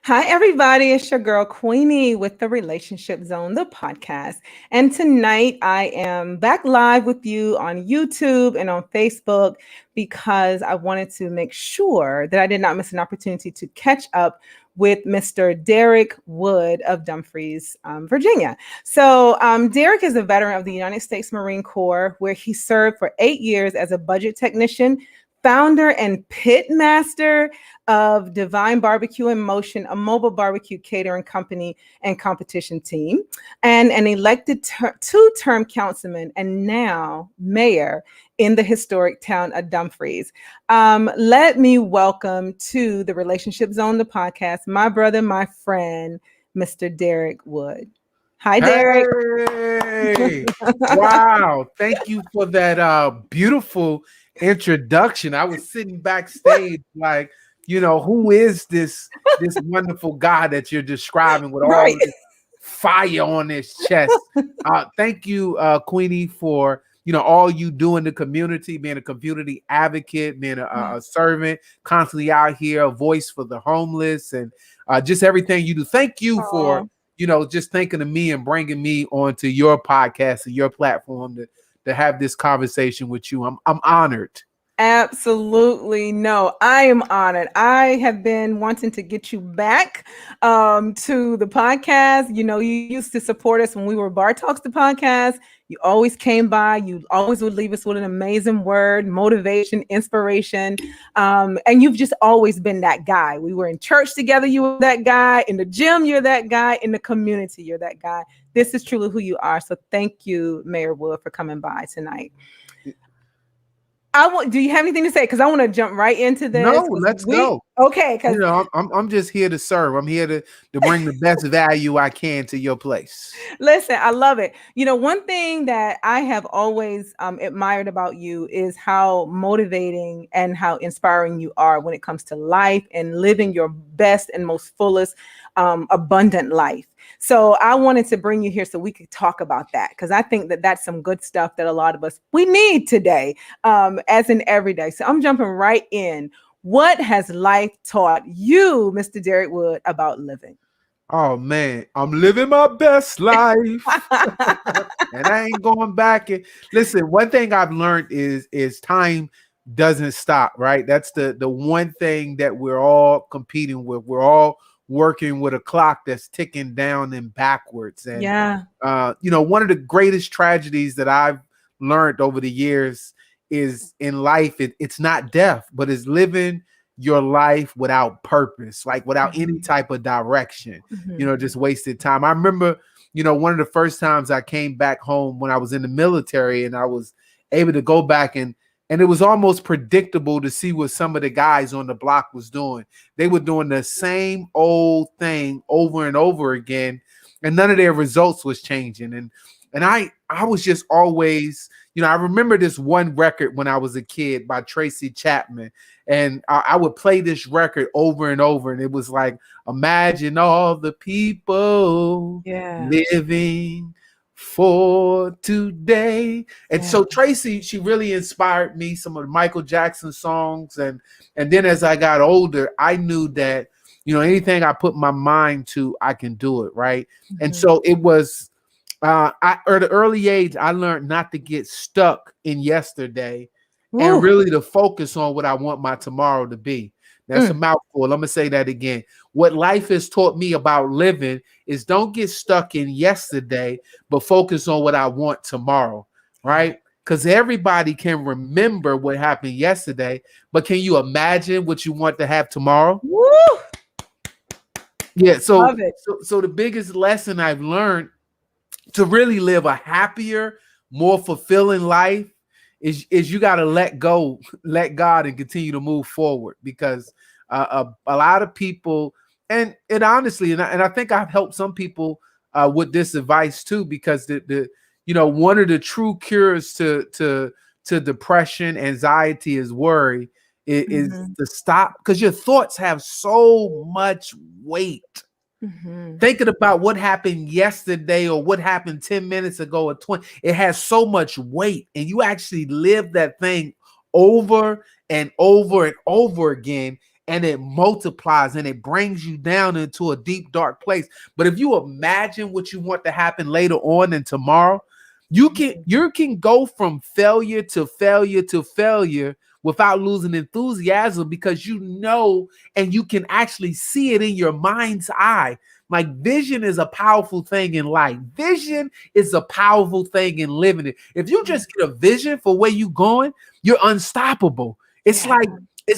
Hi, everybody. It's your girl Queenie with the Relationship Zone, the podcast. And tonight I am back live with you on YouTube and on Facebook because I wanted to make sure that I did not miss an opportunity to catch up with Mr. Derrick Wood of Dumfries, Virginia. Derrick is a veteran of the United States Marine Corps, where he served for 8 years as a budget technician, founder and pit master of Divine BBQ in Motion, a mobile barbecue catering company and competition team, and an elected two-term councilman and now mayor in the historic town of Dumfries. Let me welcome to the Relationship Zone, the podcast, my brother, my friend, Mr. Derrick Wood. Hi, Derrick. Hey, wow. Thank you for that beautiful introduction. I was sitting backstage like, who is this wonderful guy that you're describing with all Right. of this fire on his chest? Thank you, Queenie, for all you do in the community, being a community advocate, being a servant, constantly out here, a voice for the homeless, and just everything you do. Thank you for just thinking of me and bringing me onto your podcast and your platform to have this conversation with you. I'm honored. Absolutely. No, I am honored. I have been wanting to get you back to the podcast. You know, you used to support us when we were Bar Talks, the podcast. You always came by. You always would leave us with an amazing word, motivation, inspiration. And you've just always been that guy. We were in church together. You were that guy. In the gym, you're that guy. In the community, you're that guy. This is truly who you are. So thank you, Mayor Wood, for coming by tonight. Do you have anything to say? Because I want to jump right into this. No, let's go. Okay, because I'm just here to serve. I'm here to bring the best value I can to your place. listen, I love it. You know, one thing that I have always admired about you is how motivating and how inspiring you are when it comes to life and living your best and most fullest, abundant life. So I wanted to bring you here so we could talk about that, because I think that that's some good stuff that a lot of us we need today, as an everyday. So I'm jumping right in. What has life taught you, Mr. Derrick Wood, about living? Oh man, I'm living my best life. And I ain't going back. And listen, one thing I've learned is time doesn't stop, right? That's the one thing that we're all competing with. We're all working with a clock that's ticking down and backwards. And Yeah. one of the greatest tragedies that I've learned over the years is in life, it's not death, but it's living your life without purpose, like without any type of direction, just wasted time. I remember, one of the first times I came back home when I was in the military, and I was able to go back and it was almost predictable to see what some of the guys on the block was doing. They were doing the same old thing over and over again, and none of their results was changing. And I was just always, I remember this one record when I was a kid by Tracy Chapman, and I would play this record over and over, and it was like, imagine all the people living for today. And so Tracy, she really inspired me, some of the Michael Jackson songs. And then as I got older, I knew that, anything I put my mind to, I can do it, right? And so it was, at an early age, I learned not to get stuck in yesterday and really to focus on what I want my tomorrow to be. That's a mouthful. I'm going to say that again. What life has taught me about living is don't get stuck in yesterday, but focus on what I want tomorrow, right? Because everybody can remember what happened yesterday, but can you imagine what you want to have tomorrow? Woo! Yeah, so the biggest lesson I've learned to really live a happier, more fulfilling life is you got to let go, let God, and continue to move forward. Because a lot of people, and honestly, and I think I've helped some people with this advice too, because the one of the true cures to depression, anxiety, is worry. Is to stop, because your thoughts have so much weight. Thinking about what happened yesterday or what happened 10 minutes ago or 20, it has so much weight, and you actually live that thing over and over and over again, and it multiplies and it brings you down into a deep, dark place. But if you imagine what you want to happen later on and tomorrow, you can go from failure to failure to failure without losing enthusiasm, because you know, and you can actually see it in your mind's eye. Like, vision is a powerful thing in life. Vision is a powerful thing in living it. If you just get a vision for where you're going, you're unstoppable. It's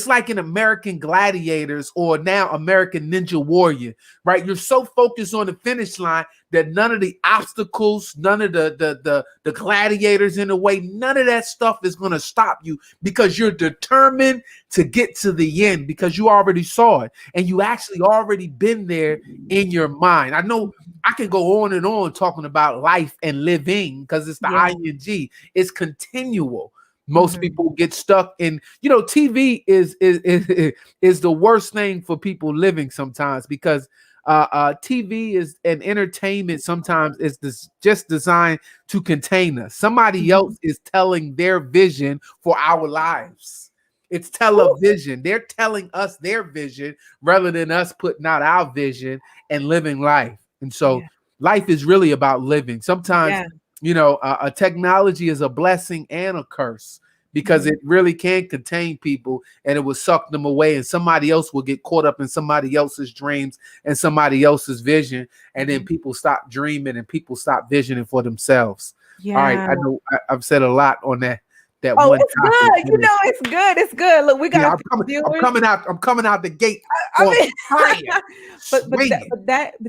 like in American Gladiators, or now American Ninja Warrior, right? You're so focused on the finish line that none of the obstacles, none of the gladiators in the way, none of that stuff is going to stop you, because you're determined to get to the end, because you already saw it and you actually already been there in your mind. I know I can go on and on talking about life and living, because it's the ing. It's continual. Most people get stuck in, TV is the worst thing for people living sometimes, because TV is an entertainment. Sometimes it's just designed to contain us. Somebody else is telling their vision for our lives. It's television. They're telling us their vision rather than us putting out our vision and living life. And so life is really about living. Sometimes, a technology is a blessing and a curse, because it really can contain people and it will suck them away, and somebody else will get caught up in somebody else's dreams and somebody else's vision. And then people stop dreaming and people stop visioning for themselves. All right. I know I've said a lot on that. One it's topic. good. It's good. It's good. Look, we got. I'm coming out the gate. But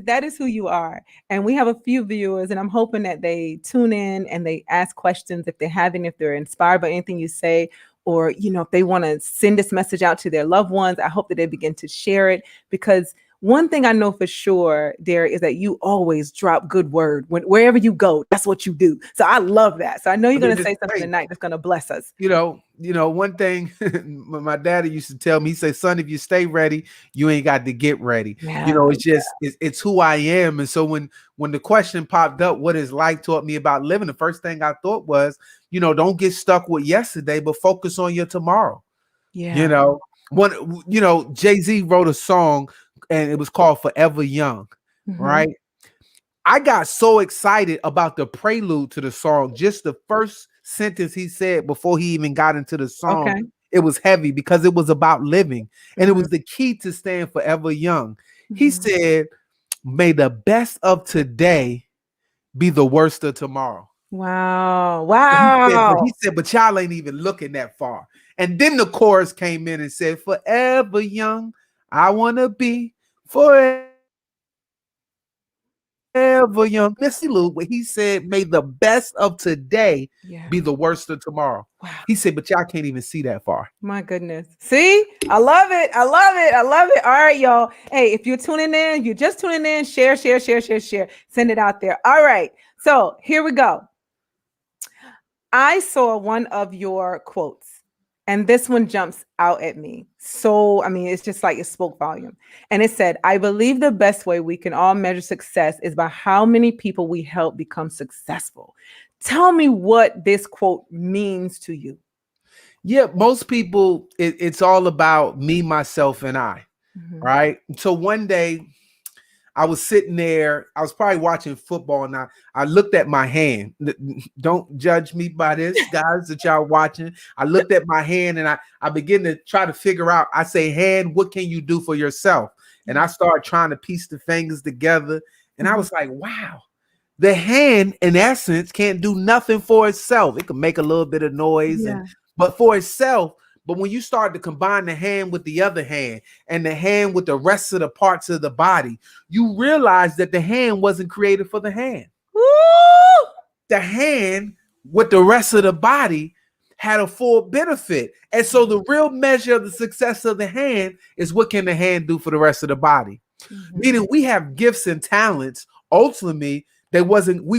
that is who you are, and we have a few viewers, and I'm hoping that they tune in and they ask questions if they have any, if they're inspired by anything you say, or if they want to send this message out to their loved ones. I hope that they begin to share it, because one thing I know for sure, Derrick, is that you always drop good word. Wherever you go, that's what you do. So I love that. So I know you're going to say something tonight that's going to bless us. One thing my daddy used to tell me, he said, son, if you stay ready, you ain't got to get ready. It's just, it's who I am. And so when the question popped up, what is life taught me about living, the first thing I thought was, don't get stuck with yesterday, but focus on your tomorrow. Jay-Z wrote a song and it was called Forever Young, right? I got so excited about the prelude to the song. Just the first sentence he said before he even got into the song, it was heavy, because it was about living. And it was the key to staying forever young. He said, may the best of today be the worst of tomorrow. Wow. He said, but y'all ain't even looking that far. And then the chorus came in and said, forever young, I want to be forever young. Missy Lou, where he said, may the best of today be the worst of tomorrow. Wow. He said, but y'all can't even see that far. My goodness. See, I love it. I love it. I love it. All right, y'all. Hey, if you're tuning in, you're just tuning in, share. Send it out there. All right. So here we go. I saw one of your quotes, and this one jumps out at me. So, it's just like it spoke volume. And it said, I believe the best way we can all measure success is by how many people we help become successful. Tell me what this quote means to you. Yeah, most people, it's all about me, myself, and I, right? So one day I was sitting there, I was probably watching football, and I looked at my hand. Don't judge me by this, guys, that y'all watching. I looked at my hand and I began to try to figure out, I say, hand, what can you do for yourself? And I started trying to piece the fingers together. And I was like, wow, the hand, in essence, can't do nothing for itself. It can make a little bit of noise, but for itself. But when you start to combine the hand with the other hand and the hand with the rest of the parts of the body, you realize that the hand wasn't created for the hand. Woo! The hand with the rest of the body had a full benefit. And so the real measure of the success of the hand is, what can the hand do for the rest of the body? Meaning we have gifts and talents. Ultimately, we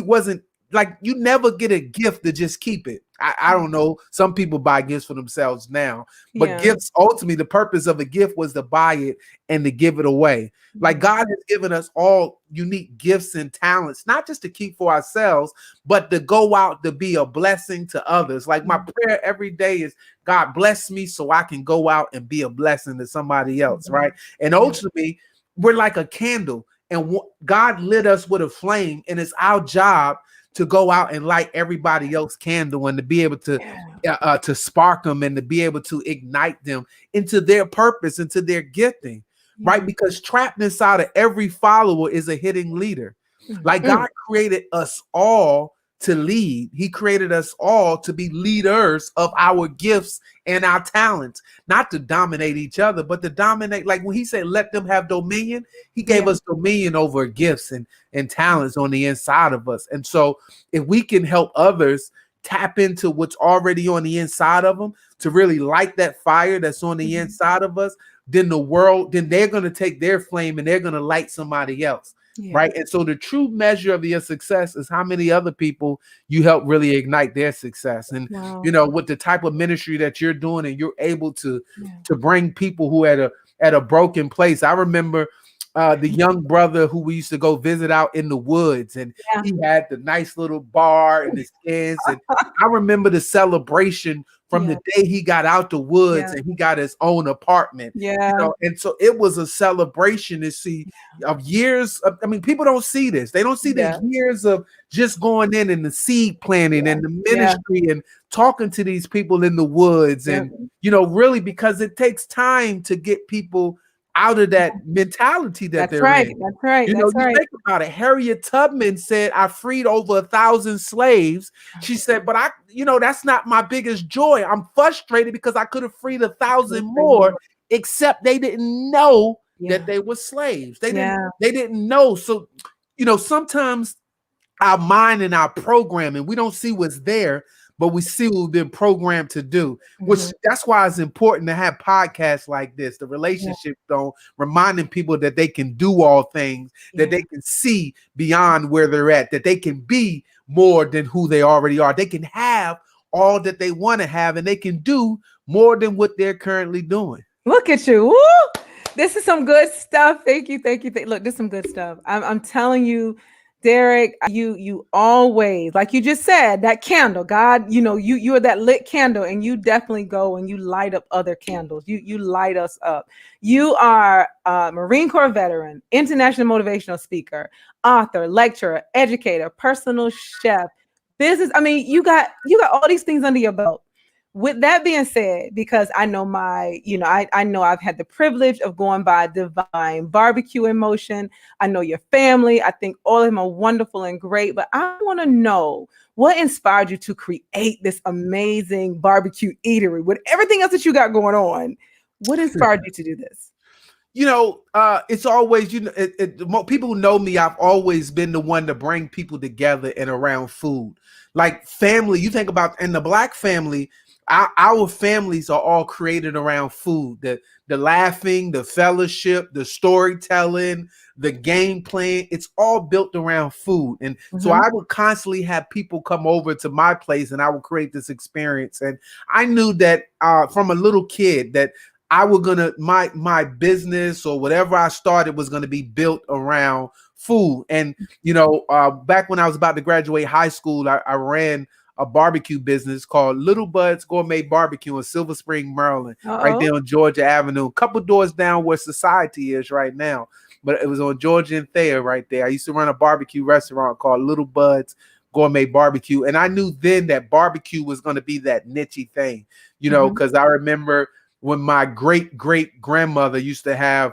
wasn't like, you never get a gift to just keep it. I don't know. Some people buy gifts for themselves now, but Yeah. gifts, ultimately, the purpose of a gift was to buy it and to give it away. Like God has given us all unique gifts and talents, not just to keep for ourselves, but to go out to be a blessing to others. Like my prayer every day is, God bless me so I can go out and be a blessing to somebody else, right? And ultimately, we're like a candle, and God lit us with a flame, and it's our job to go out and light everybody else's candle and to be able to spark them and to be able to ignite them into their purpose, into their gifting, right? Because trapped inside of every follower is a hidden leader. Like God created us all to lead. He created us all to be leaders of our gifts and our talents, not to dominate each other, but to dominate. Like when he said, let them have dominion, he gave us dominion over gifts and talents on the inside of us. And so if we can help others tap into what's already on the inside of them to really light that fire that's on the inside of us, then they're going to take their flame and they're going to light somebody else. Right. And so the true measure of your success is how many other people you help really ignite their success. And, with the type of ministry that you're doing and you're able to bring people who at a broken place. I remember the young brother who we used to go visit out in the woods, and he had the nice little bar and his kids. And I remember the celebration from the day he got out the woods and he got his own apartment. And so it was a celebration to see of years. I mean, people don't see this. They don't see the years of just going in and the seed planting and the ministry and talking to these people in the woods. And, really, because it takes time to get people out of that mentality that they're in. That's right. You think about it. Harriet Tubman said, I freed over 1,000 slaves. She said, but that's not my biggest joy. I'm frustrated because I could have freed 1,000 more, except they didn't know that they were slaves. They didn't know. So, sometimes our mind and our programming, we don't see what's there, but we see what we've been programmed to do, which that's why it's important to have podcasts like this, the Relationship Zone, reminding people that they can do all things, that they can see beyond where they're at, that they can be more than who they already are. They can have all that they want to have, and they can do more than what they're currently doing. Look at you. Woo! This is some good stuff. Thank you. Look, this is some good stuff. I'm telling you, Derrick, you always, like you just said, that candle, God, you are that lit candle, and you definitely go and you light up other candles. You light us up. You are a Marine Corps veteran, international motivational speaker, author, lecturer, educator, personal chef, business. I mean, you got all these things under your belt. With that being said, because I know I know I've had the privilege of going by Divine BBQ in motion. I know your family. I think all of them are wonderful and great, but I want to know what inspired you to create this amazing barbecue eatery with everything else that you got going on. What inspired you to do this? It's always, people who know me, I've always been the one to bring people together and around food. Like family, you think about in the Black family, our families are all created around food. The laughing, the fellowship, the storytelling, the game playing, it's all built around food. And so I would constantly have people come over to my place and I would create this experience. And I knew that from a little kid that I was my business or whatever I started was gonna be built around food. And back when I was about to graduate high school, I ran a barbecue business called Little Bud's Gourmet Barbecue in Silver Spring, Maryland, right there on Georgia Avenue, a couple doors down where Society is right now. But it was on Georgia and Thayer right there. I used to run a barbecue restaurant called Little Bud's Gourmet Barbecue. And I knew then that barbecue was going to be that niche thing, because I remember when my great-great-grandmother used to have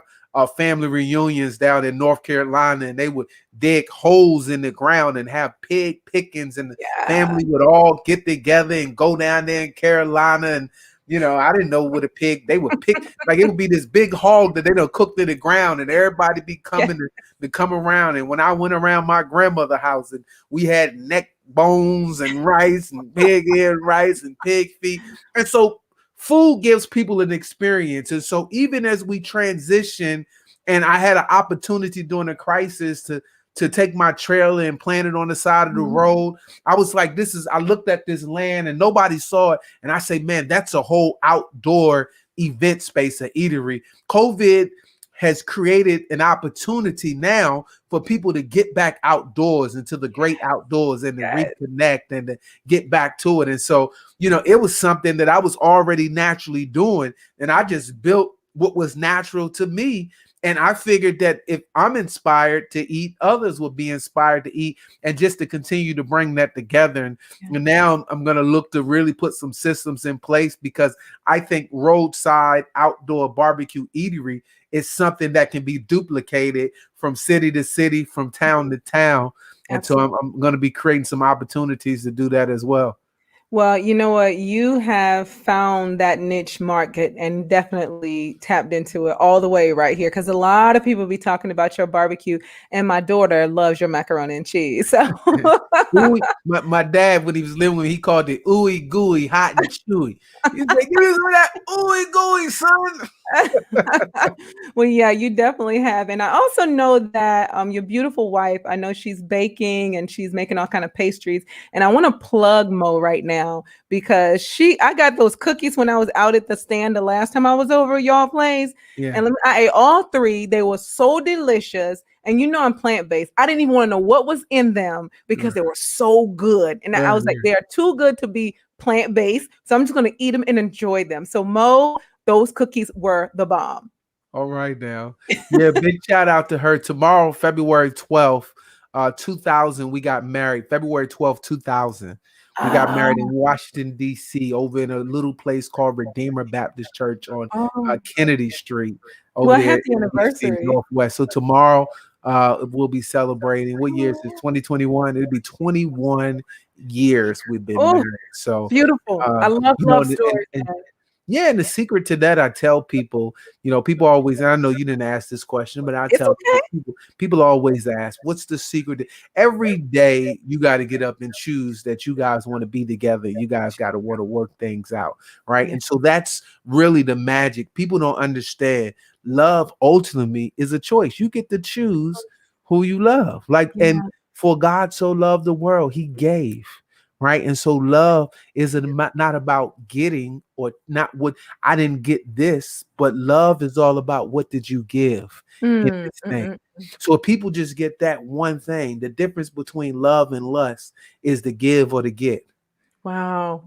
family reunions down in North Carolina, and they would dig holes in the ground and have pig pickings, and the family would all get together and go down there in Carolina. And I didn't know what a pig, they would pick, like it would be this big hog that they don't cook to the ground, and everybody be coming to come around. And when I went around my grandmother's house, and we had neck bones and rice and pig ear rice and pig feet, and so food gives people an experience. And so even as we transition, and I had an opportunity during the crisis to to take my trailer and plant it on the side of the road. I was like, I looked at this land and nobody saw it. And I say, man, that's a whole outdoor event space, a eatery. COVID has created an opportunity now for people to get back outdoors into the great outdoors and to reconnect and to get back to it. And so, it was something that I was already naturally doing. And I just built what was natural to me. And I figured that if I'm inspired to eat, others will be inspired to eat, and just to continue to bring that together. And now I'm going to look to really put some systems in place, because I think roadside outdoor barbecue eatery is something that can be duplicated from city to city, from town to town. And so I'm going to be creating some opportunities to do that as well. Well, you know what? You have found that niche market and definitely tapped into it all the way right here. Because a lot of people be talking about your barbecue, and my daughter loves your macaroni and cheese. So my dad, when he was living with me, he called it ooey gooey, hot and chewy. He's like, give me some of that ooey gooey, son. Well, yeah, you definitely have. And I also know that your beautiful wife, I know she's baking and she's making all kind of pastries. And I want to plug Mo right now, because I got those cookies when I was out at the stand the last time I was over at y'all place. Yeah. And I ate all three. They were so delicious. And I'm plant-based. I didn't even want to know what was in them because they were so good. And I was like, they are too good to be plant-based. So I'm just going to eat them and enjoy them. So Mo, those cookies were the bomb. All right now. Yeah, big shout out to her. Tomorrow, February 12th, 2000, we got married. February 12th, 2000. We got married in Washington, D.C., over in a little place called Redeemer Baptist Church on Kennedy Street. Over there happy anniversary. Northwest. So tomorrow we'll be celebrating. What year is this? 2021. It'll be 21 years we've been married. So beautiful. I love stories. Yeah, and the secret to that, I tell people, people always, and I know you didn't ask this question, but I tell people always ask, what's the secret? Every day you got to get up and choose that you guys want to be together. You guys got to want to work things out, right? And so that's really the magic. People don't understand. Love ultimately is a choice. You get to choose who you love. And for God so loved the world, he gave. Right. And so love is not about getting, or not what I didn't get this, but love is all about what did you give in this thing. So if people just get that one thing, the difference between love and lust is the give or the get. Wow.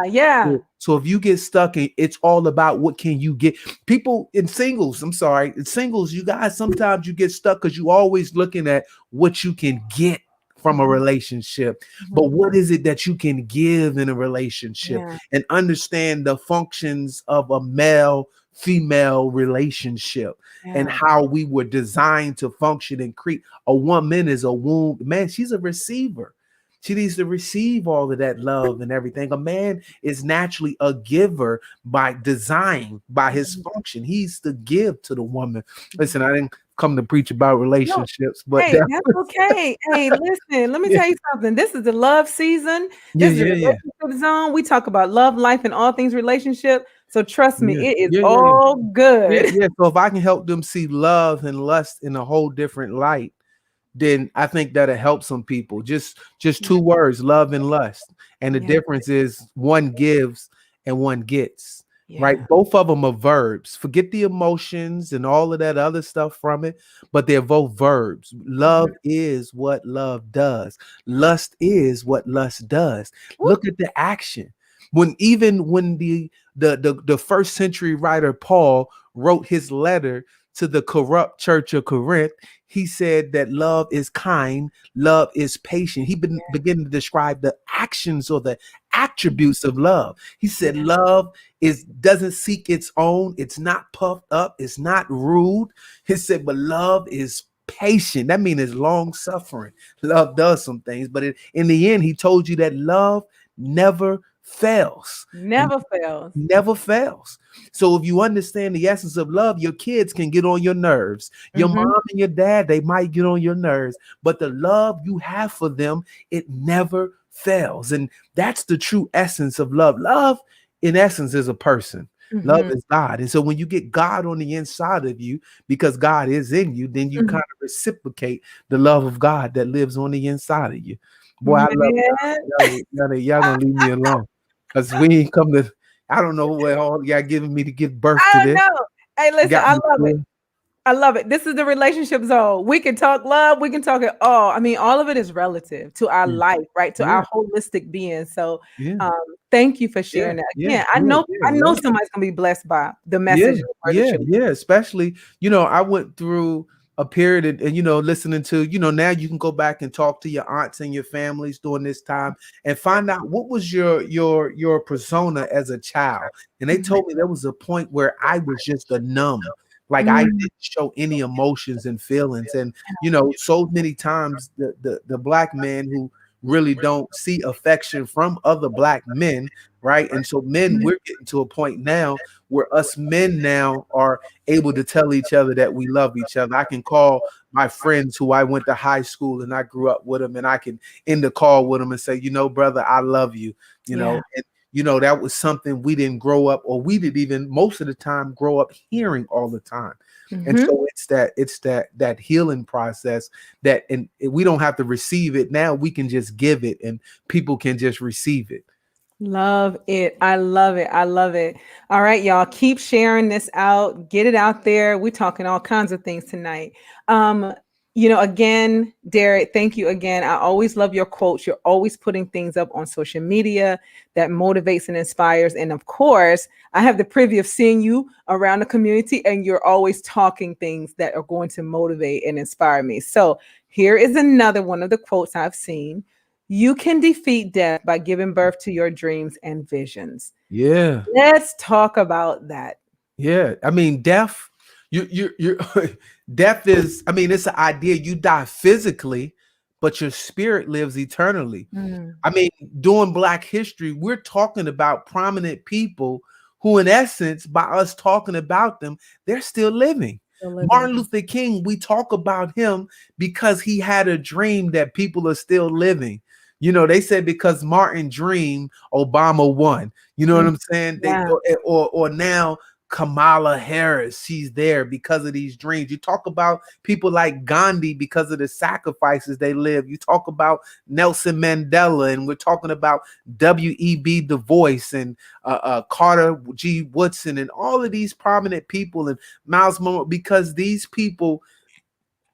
Yeah. So if you get stuck in, it's all about what can you get. People in singles, you guys, sometimes you get stuck because you always looking at what you can get from a relationship, but what is it that you can give in a relationship, and understand the functions of a male-female relationship and how we were designed to function and create. A woman is a womb, man, she's a receiver. She needs to receive all of that love and everything. A man is naturally a giver by design, by his function. He's to give to the woman. Listen, I didn't come to preach about relationships, but hey, that's okay. Hey, listen, let me tell you something. This is the love season. This is the relationship zone. We talk about love, life, and all things relationship. So trust me, it is all good. So if I can help them see love and lust in a whole different light, then I think that'll help some people. Just two words, love and lust. And the difference is one gives and one gets. Right? Both of them are verbs. Forget the emotions and all of that other stuff from it, but they're both verbs. Love is what love does. Lust is what lust does. Look at the action. When the first century writer Paul wrote his letter to the corrupt church of Corinth, he said that love is kind, love is patient. He began to describe the actions or the attributes of love. He said love doesn't seek its own, it's not puffed up, it's not rude. He said, but love is patient. That means it's long suffering. Love does some things, but in the end, he told you that love never fails. Never fails. So if you understand the essence of love, your kids can get on your nerves. Your mom and your dad, they might get on your nerves, but the love you have for them, it never fails. And that's the true essence of love. Love, in essence, is a person. Love Mhm. is God. And so when you get God on the inside of you, because God is in you, then you kind Mhm. of reciprocate the love of God that lives on the inside of you. Boy, I love Man, y'all gonna leave me alone. Because we ain't come to, I don't know what all y'all giving me to give birth to I this. know. Hey, listen, Got I me love it. feeling, I love it. This is the relationship zone. We can talk love, we can talk it all. I mean, all of it is relative to our yeah, life, right? To yeah, our holistic being. So, yeah, um, thank you for yeah, sharing that. yeah, Again, yeah, I yeah. know somebody's gonna be blessed by the Yeah, message and the word that yeah, you. yeah. Especially, I went through a period and listening to, now you can go back and talk to your aunts and your families during this time and Yep. find out what was your persona as a child. And they Mhm. told me there was a point where I was just a numb. Like I Mm, didn't show any emotions and feelings. And so many times the black men who really don't see affection from other black men, right? And so men, mhm. we're getting to a point now where us men now are able to tell each other that we love each other. I can call my friends who I went to high school and I grew up with them, and I can end the call with them and say, brother, I love you. Yeah. And that was something we didn't grow up, or we didn't even most of the time grow up hearing all the time. And Mhm. so it's that healing process that, and we don't have to receive it now. We can just give it, and people can just receive it. Love it. I love it. I love it. All right, y'all, keep sharing this out. Get it out there. We're talking all kinds of things tonight. Um, again, Derrick, thank you again. I always love your quotes. You're always putting things up on social media that motivates and inspires. And of course, I have the privilege of seeing you around the community, and you're always talking things that are going to motivate and inspire me. So here is another one of the quotes I've seen. You can defeat death by giving birth to your dreams and visions. Yeah. Let's talk about that. Yeah, I mean, death. You death is. I mean, it's an idea. You die physically, but your spirit lives eternally. Mm, I mean, during Black History, we're talking about prominent people who, in essence, by us talking about them, they're still living. still living. Martin Luther King, we talk about him because he had a dream that people are still living. They said because Martin dreamed, Obama won. You know what Mm, I'm saying? They yeah. or now Kamala Harris, she's there because of these dreams. You talk about people like Gandhi because of the sacrifices they live. You talk about Nelson Mandela, and we're talking about W.E.B. Du Bois and Carter G. Woodson and all of these prominent people, and Miles Monroe, because these people,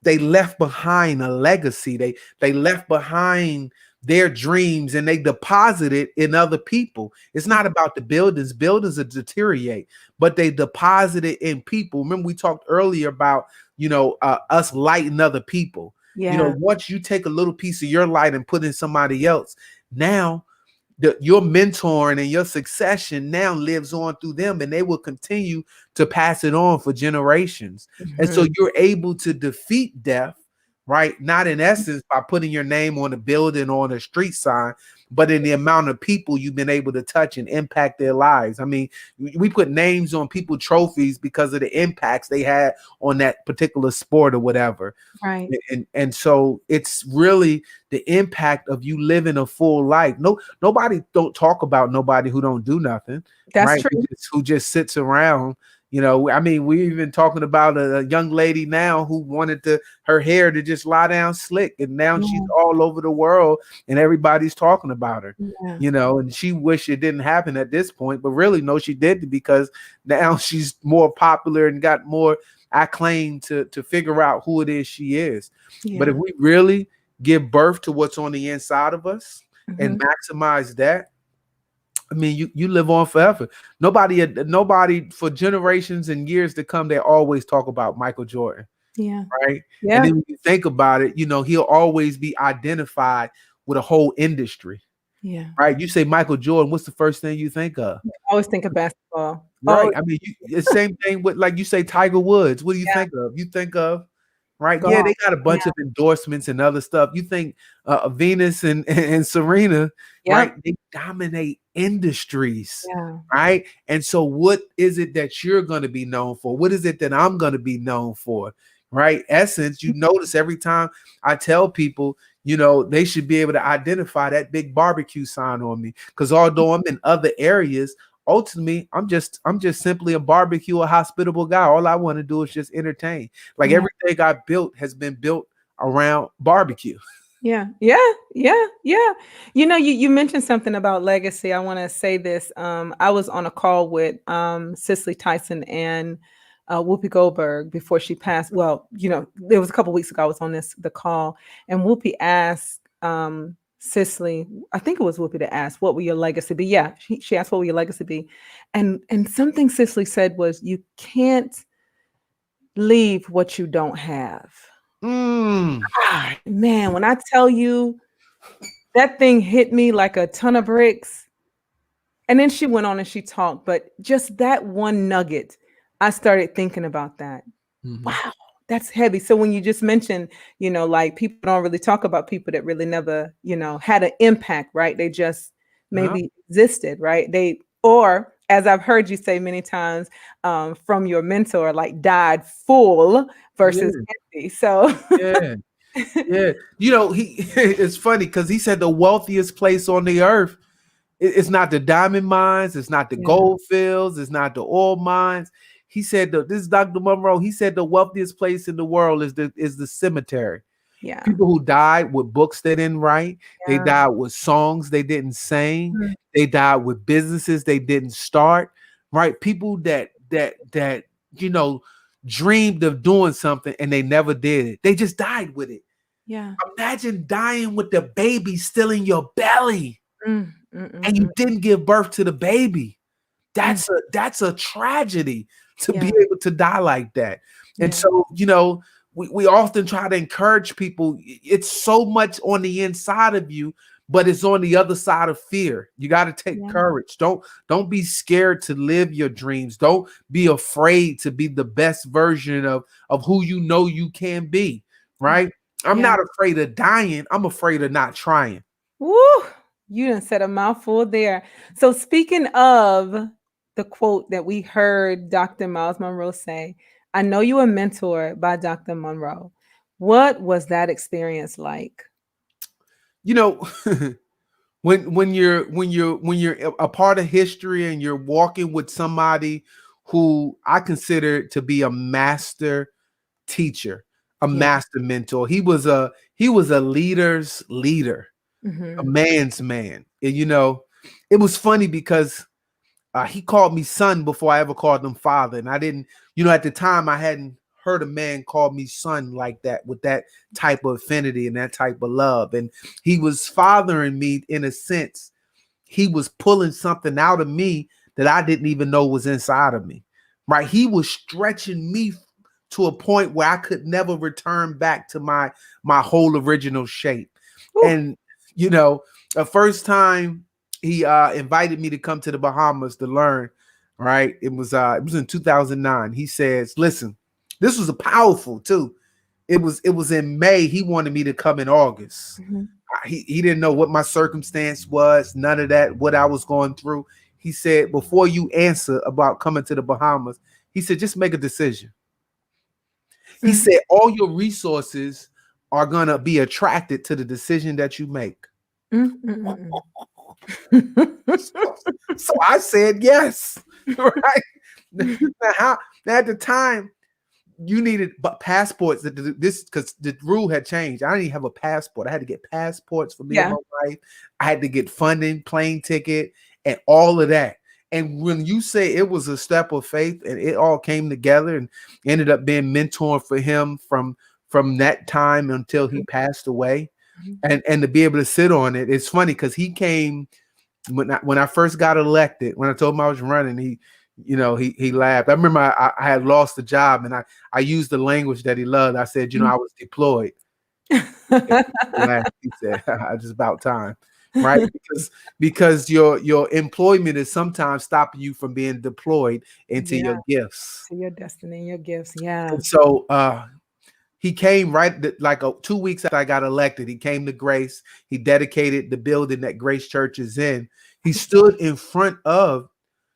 they left behind a legacy. They left behind their dreams, and they deposited in other people. It's not about the buildings. Buildings will deteriorate, but they deposited in people. Remember, we talked earlier about us lighting other people. Yeah. Once you take a little piece of your light and put in somebody else, now your mentoring and your succession now lives on through them, and they will continue to pass it on for generations. And so Mhm. you're able to defeat death, right? Not in essence by putting your name on a building or on a street sign, but in the amount of people you've been able to touch and impact their lives. I mean, we put names on people trophies because of the impacts they had on that particular sport or whatever. Right. And so it's really the impact of you living a full life. Nobody don't talk about nobody who don't do nothing, That's right? true. Who just sits around. I mean, we're even talking about a young lady now who wanted her hair to just lie down slick, and now she's Yeah. all over the world, and everybody's talking about her. Yeah. And she wished it didn't happen at this point, but really, no, she did, because now she's more popular and got more acclaim to figure out who it is she is. But if Yeah. we really give birth to what's on the inside of us and Mhm. maximize that, I mean, you live on forever. Nobody for generations and years to come, they always talk about Michael Jordan, Yeah. right? And Yeah. then when you think about it, he'll always be identified with a whole industry, Yeah. right? You say Michael Jordan, what's the first thing you think of? I always think of basketball. Oh, Right. I mean, the same thing with, like you say, Tiger Woods. What do you yeah. think of? You think of, right? Yeah, God. they got a Yeah. bunch of endorsements and other stuff. You think Venus and Serena, right? Yep. They dominate industries, Yeah. right? And so, what is it that you're going to be known for? What is it that I'm going to be known for, right? Essence, you notice every time I tell people, they should be able to identify that big barbecue sign on me, because although I'm in other areas, ultimately, I'm just simply a barbecue, a hospitable guy. All I want to do is just entertain. Like Yeah. everything I built has been built around barbecue. Yeah, yeah, yeah, yeah. You mentioned something about legacy. I want to say this. I was on a call with Cicely Tyson and Whoopi Goldberg before she passed. Well, it was a couple weeks ago. I was on the call, and Whoopi asked Cicely. I think it was Whoopi that asked, "What will your legacy be?" Yeah, she asked, "What will your legacy be?" And something Cicely said was, "You can't leave what you don't have." Mm, God, man, when I tell you that thing hit me like a ton of bricks. And then she went on and she talked, but just that one nugget, I started thinking about that. mhm. Wow, that's heavy. So when you just mentioned, like people don't really talk about people that really never, had an impact, right? They just Uh-huh. maybe existed, right? Or as I've heard you say many times, from your mentor, like died full versus Yeah, empty. So, yeah, yeah. He it's funny because he said the wealthiest place on the earth. It's not the diamond mines, it's not the yeah, gold fields, it's not the oil mines. He said this is Dr. Monroe. He said the wealthiest place in the world is the cemetery. yeah, People who died with books they didn't write, they yeah. died with songs they didn't sing, Mm, they died with businesses they didn't start, right? People that you know dreamed of doing something and they never did it. They just died with it. yeah. Imagine dying with the baby still in your belly Mm, mm, mm, and you mm, didn't give birth to the baby. mm. That's a tragedy to be Yeah, able to die like that. And yeah, so, we often try to encourage people. It's so much on the inside of you, but it's on the other side of fear. You got to take yeah, courage. Don't be scared to live your dreams. Don't be afraid to be the best version of who you know you can be, yeah, right? I'm yeah. not afraid of dying. I'm afraid of not trying. Woo! You done said a mouthful there. So speaking of the quote that we heard Dr. Miles Monroe say, I know you were mentored by Dr. Monroe. What was that experience like? You know, when you're a part of history and you're walking with somebody who I consider to be a master teacher, a Yeah. master mentor. He was a leader's leader, a Hmm. man's man. And it was funny because he called me son before I ever called him father. And I didn't, at the time I hadn't heard a man call me son like that with that type of affinity and that type of love. And he was fathering me in a sense. He was pulling something out of me that I didn't even know was inside of me. Right? He was stretching me to a point where I could never return back to my whole original shape. Ooh. And the first time he invited me to come to the Bahamas to learn, right? It was in 2009. He says, "Listen, this was a powerful too. It was in May. He wanted me to come in August. Mhm. He didn't know what my circumstance was, none of that, what I was going through. He said, before you answer about coming to the Bahamas, he said, just make a decision. He Mm, said, all your resources are going to be attracted to the decision that you make. mm, mm, So, so I said yes, right? Now, mm. how, now at the time, you needed passports. This because the rule had changed. I didn't even have a passport. I had to get passports for me and Yeah. my wife. I had to get funding, plane ticket, and all of that. And when you say it was a step of faith, and it all came together, and ended up being mentoring for him from that time until he passed away, Mhm. and to be able to sit on it, it's funny because he came when I first got elected. When I told him I was running, he laughed. I remember I had lost the job, and I used the language that he loved. I said, I was deployed. He laughed. He said, "Just about time." Right? Because your employment is sometimes stopping you from being deployed into Yeah, your gifts. to your destiny and your gifts. Yeah. And so he came right like 2 weeks after I got elected. He came to Grace. He dedicated the building that Grace Church is in. He stood in front of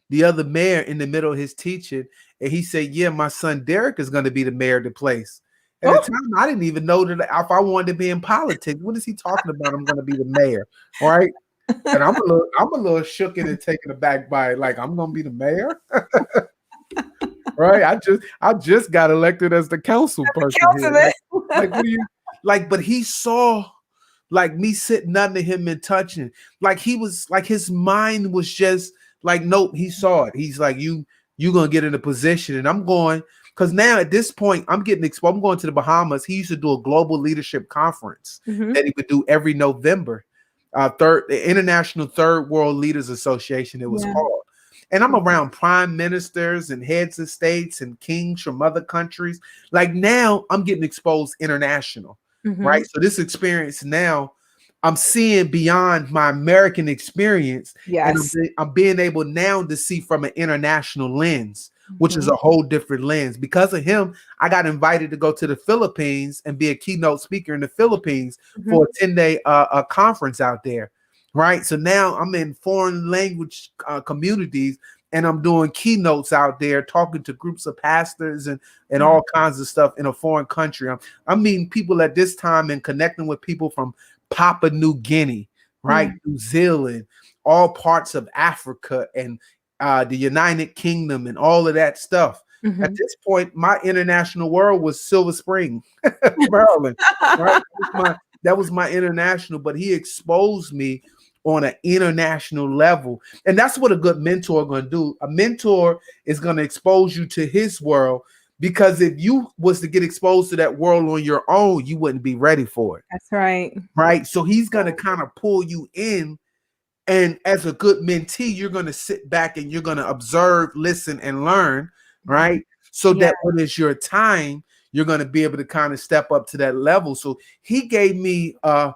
the other mayor in the middle of his teaching, and he said, "Yeah, my son Derrick is going to be the mayor of the place." At the Oh, time, I didn't even know that if I wanted to be in politics. What is he talking about? I'm going to be the mayor, right? And I'm a little shooken and taken aback by it. Like, I'm gonna be the mayor, right? I just got elected as the council person here. Councilman. Like, what do you like? But he saw like me sitting under him and touching. Like, he was like, his mind was just like, nope, he saw it. He's like, you gonna get in a position. And I'm going, because now at this point, I'm getting exposed. I'm going to the Bahamas. He used to do a global leadership conference that he would do every November. The International Third World Leaders Association, it was called. And I'm around prime ministers and heads of states and kings from other countries. Like, now I'm getting exposed international, right? So this experience now, I'm seeing beyond my American experience. Yes. And I'm being able now to see from an international lens, which is a whole different lens. Because of him, I got invited to go to the Philippines and be a keynote speaker in the Philippines for a 10-day conference out there, right? So now I'm in foreign language communities, and I'm doing keynotes out there, talking to groups of pastors and all kinds of stuff in a foreign country. I'm meeting people at this time and connecting with people from Papua New Guinea, right? New Zealand, all parts of Africa, and the United Kingdom, and all of that stuff. At this point, my international world was Silver Spring, Maryland, right? That was my international, but he exposed me on an international level. And that's what a good mentor going to do. A mentor is going to expose you to his world, because if you was to get exposed to that world on your own, you wouldn't be ready for it. That's right. Right. So he's going to kind of pull you in. And as a good mentee, you're going to sit back and you're going to observe, listen, and learn, right? So that when it's your time, you're going to be able to kind of step up to that level. So he gave me a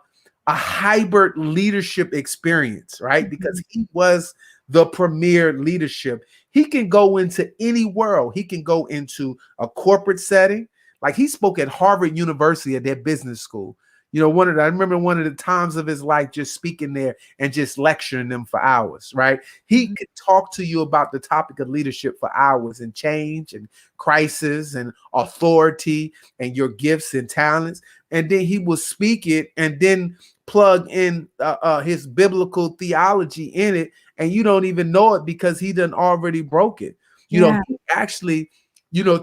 hybrid leadership experience, right? Because he was the premier leadership. He can go into any world. He can go into a corporate setting. Like, he spoke at Harvard University at their business school. You know, I remember one of the times of his life just speaking there and just lecturing them for hours, right? He could talk to you about the topic of leadership for hours, and change and crisis and authority and your gifts and talents. And then he will speak it and then plug in his biblical theology in it. And you don't even know it, because he done already broke it. You know, he actually,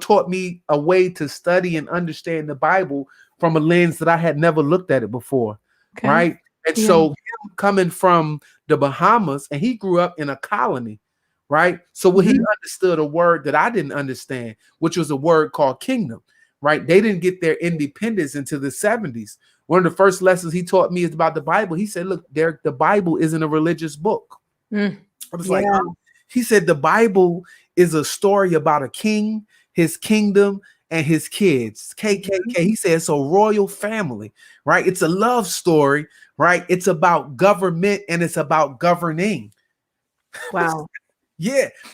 taught me a way to study and understand the Bible from a lens that I had never looked at it before, right? And so him coming from the Bahamas, and he grew up in a colony, right? So he understood a word that I didn't understand, which was a word called kingdom, right? They didn't get their independence until the 70s. One of the first lessons he taught me is about the Bible. He said, look, Derrick, the Bible isn't a religious book. I was like, oh. He said, the Bible is a story about a king, his kingdom, and his kids. KKK. He said it's a royal family, right? It's a love story, right? It's about government, and it's about governing. Wow.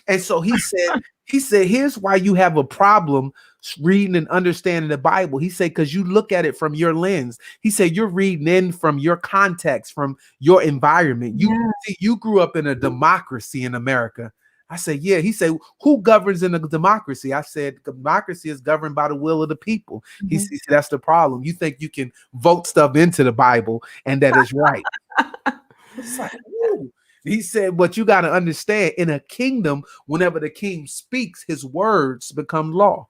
And so he said, here's why you have a problem reading and understanding the Bible. He said, because you look at it from your lens. He said, you're reading in from your context, from your environment. You grew up in a democracy in America. I said, yeah. He said, who governs in a democracy? I said, democracy is governed by the will of the people. He said, that's the problem. You think you can vote stuff into the Bible and that is right. It's like, ooh. He said, but you got to understand, in a kingdom, whenever the king speaks, his words become law.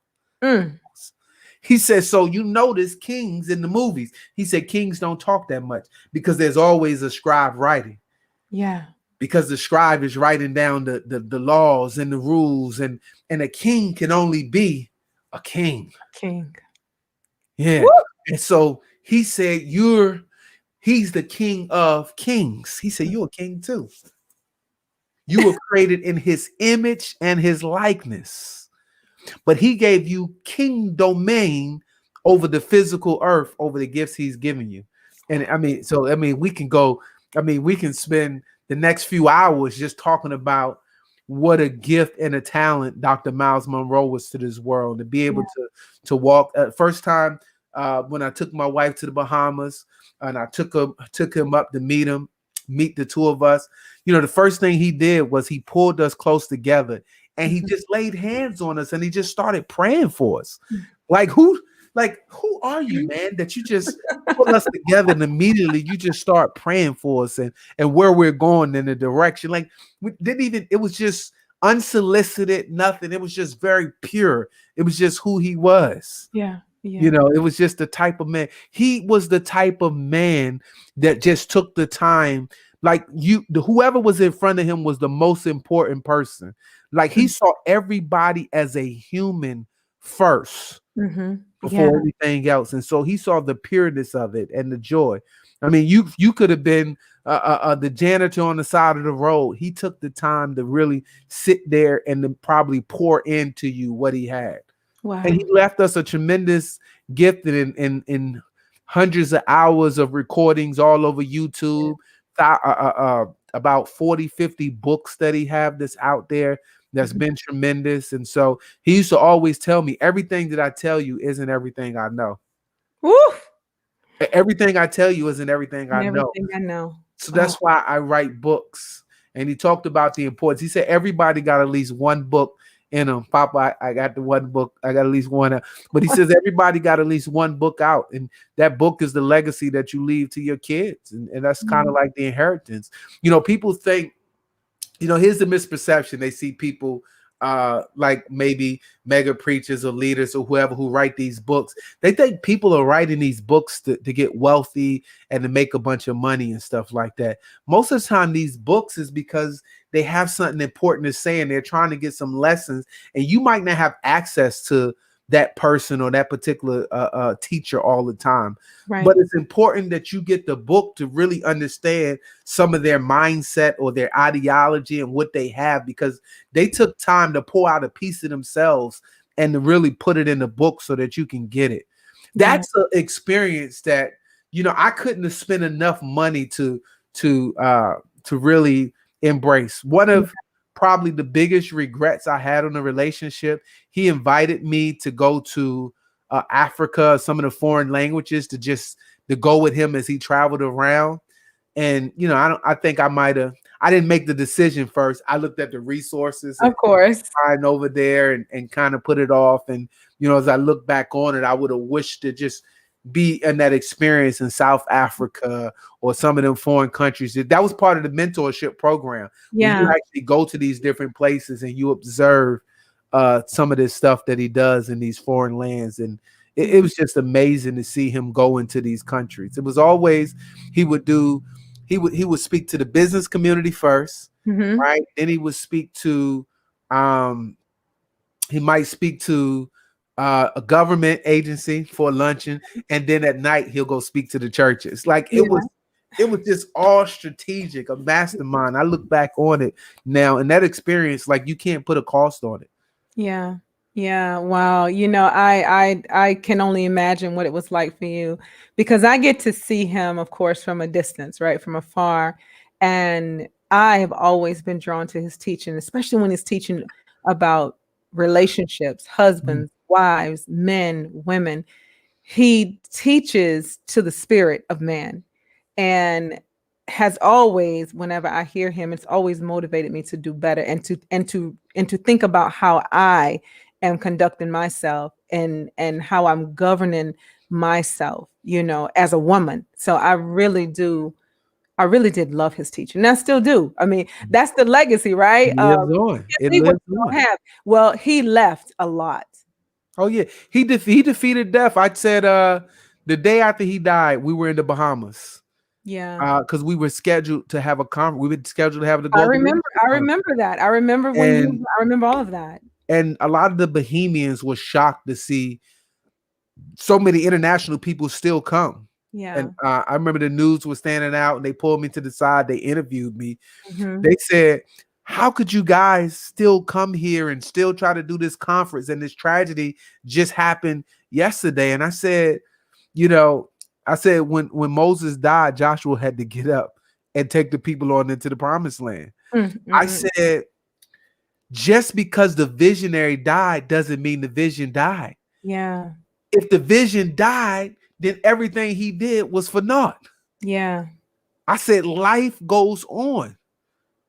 He said, so you notice kings in the movies. He said, kings don't talk that much, because there's always a scribe writing. Because the scribe is writing down the laws and the rules, and a king can only be a king. Woo! And so he said, he's the king of kings. He said, you're a king too. You were created in his image and his likeness, but he gave you king domain over the physical earth, over the gifts he's given you. And we can spend the next few hours just talking about what a gift and a talent Dr. Miles Monroe was to this world, to be able to walk. First time when I took my wife to the Bahamas, and I took him up to meet the two of us. The first thing he did was he pulled us close together, and he just laid hands on us, and he just started praying for us. Like, who Like, who are you, man? That you just pull us together and immediately you just start praying for us and where we're going in the direction. Like, we didn't even, it was just unsolicited, nothing. It was just very pure. It was just who he was. Yeah. You Yeah. know, it was just the type of man. He was the type of man that just took the time. Like whoever was in front of him was the most important person. Like he saw everybody as a human first Mm-hmm. Yeah. before everything else, and so he saw the pureness of it and the joy. I mean, you could have been the janitor on the side of the road. He took the time to really sit there and to probably pour into you what he had. And Wow. he left us a tremendous gift in hundreds of hours of recordings all over Yeah. YouTube. About 40, 50 books that he have that's out there that's Mhm. been tremendous. And so he used to always tell me, everything that I tell you isn't everything I know. Woo! Everything I tell you isn't everything And I know. everything I know. So Wow. that's why I write books. And he talked about the importance. He said everybody got at least one book in them. Papa, I got the one book. I got at least one. But he says everybody got at least one book out. And that book is the legacy that you leave to your kids. And that's kind of like the inheritance. You know, people think, you know, here's the misperception. They see people like maybe mega preachers or leaders or whoever who write these books. They think people are writing these books to get wealthy and to make a bunch of money and stuff like that. Most of the time, these books is because they have something important to say and they're trying to get some lessons, and you might not have access to that person or that particular teacher all the time. Right. But it's important that you get the book to really understand some of their mindset or their ideology and what they have, because they took time to pull out a piece of themselves and to really put it in the book so that you can get it. That's an experience that, you know, I couldn't have spent enough money to really embrace. One of probably the biggest regrets I had on the relationship, he invited me to go to Africa, some of the foreign languages, to go with him as he traveled around. And, you know, I think I didn't make the decision first. I looked at the resources Of course. and over there and kind of put it off. And, you know, as I look back on it, I would have wished to just be in that experience in South Africa or some of them foreign countries. That was part of the mentorship program. Yeah. You actually go to these different places and you observe some of this stuff that he does in these foreign lands. And it was just amazing to see him go into these countries. It was always, he would speak to the business community first, right? Then he would speak to, he might speak to a government agency for luncheon, and then at night he'll go speak to the churches. Like it was just all strategic, a mastermind. I look back on it now, and that experience, like, you can't put a cost on it. Yeah. Yeah. Wow. You know, I can only imagine what it was like for you, because I get to see him, of course, from a distance, right? From afar. And I have always been drawn to his teaching, especially when he's teaching about relationships, husbands, wives, men, women. He teaches to the spirit of man, and has always, whenever I hear him, it's always motivated me to do better and to think about how I am conducting myself and how I'm governing myself, you know, as a woman. So I really did love his teaching. And I still do. I mean, that's the legacy, right? It lives on. It lives on. Well, he left a lot. Oh yeah, he defeated death. I said the day after he died, we were in the Bahamas. Yeah. Because we were scheduled to have a conference. We were scheduled to have the I global. remember that. I remember I remember all of that. And a lot of the Bohemians were shocked to see so many international people still come. Yeah. And I remember the news was standing out and they pulled me to the side. They interviewed me. Mhm. They said, how could you guys still come here and still try to do this conference? And this tragedy just happened yesterday. And I said, you know, when Moses died, Joshua had to get up and take the people on into the promised land. Mm-hmm. I said, just because the visionary died doesn't mean the vision died. Yeah. If the vision died, then everything he did was for naught. Yeah. I said, life goes on.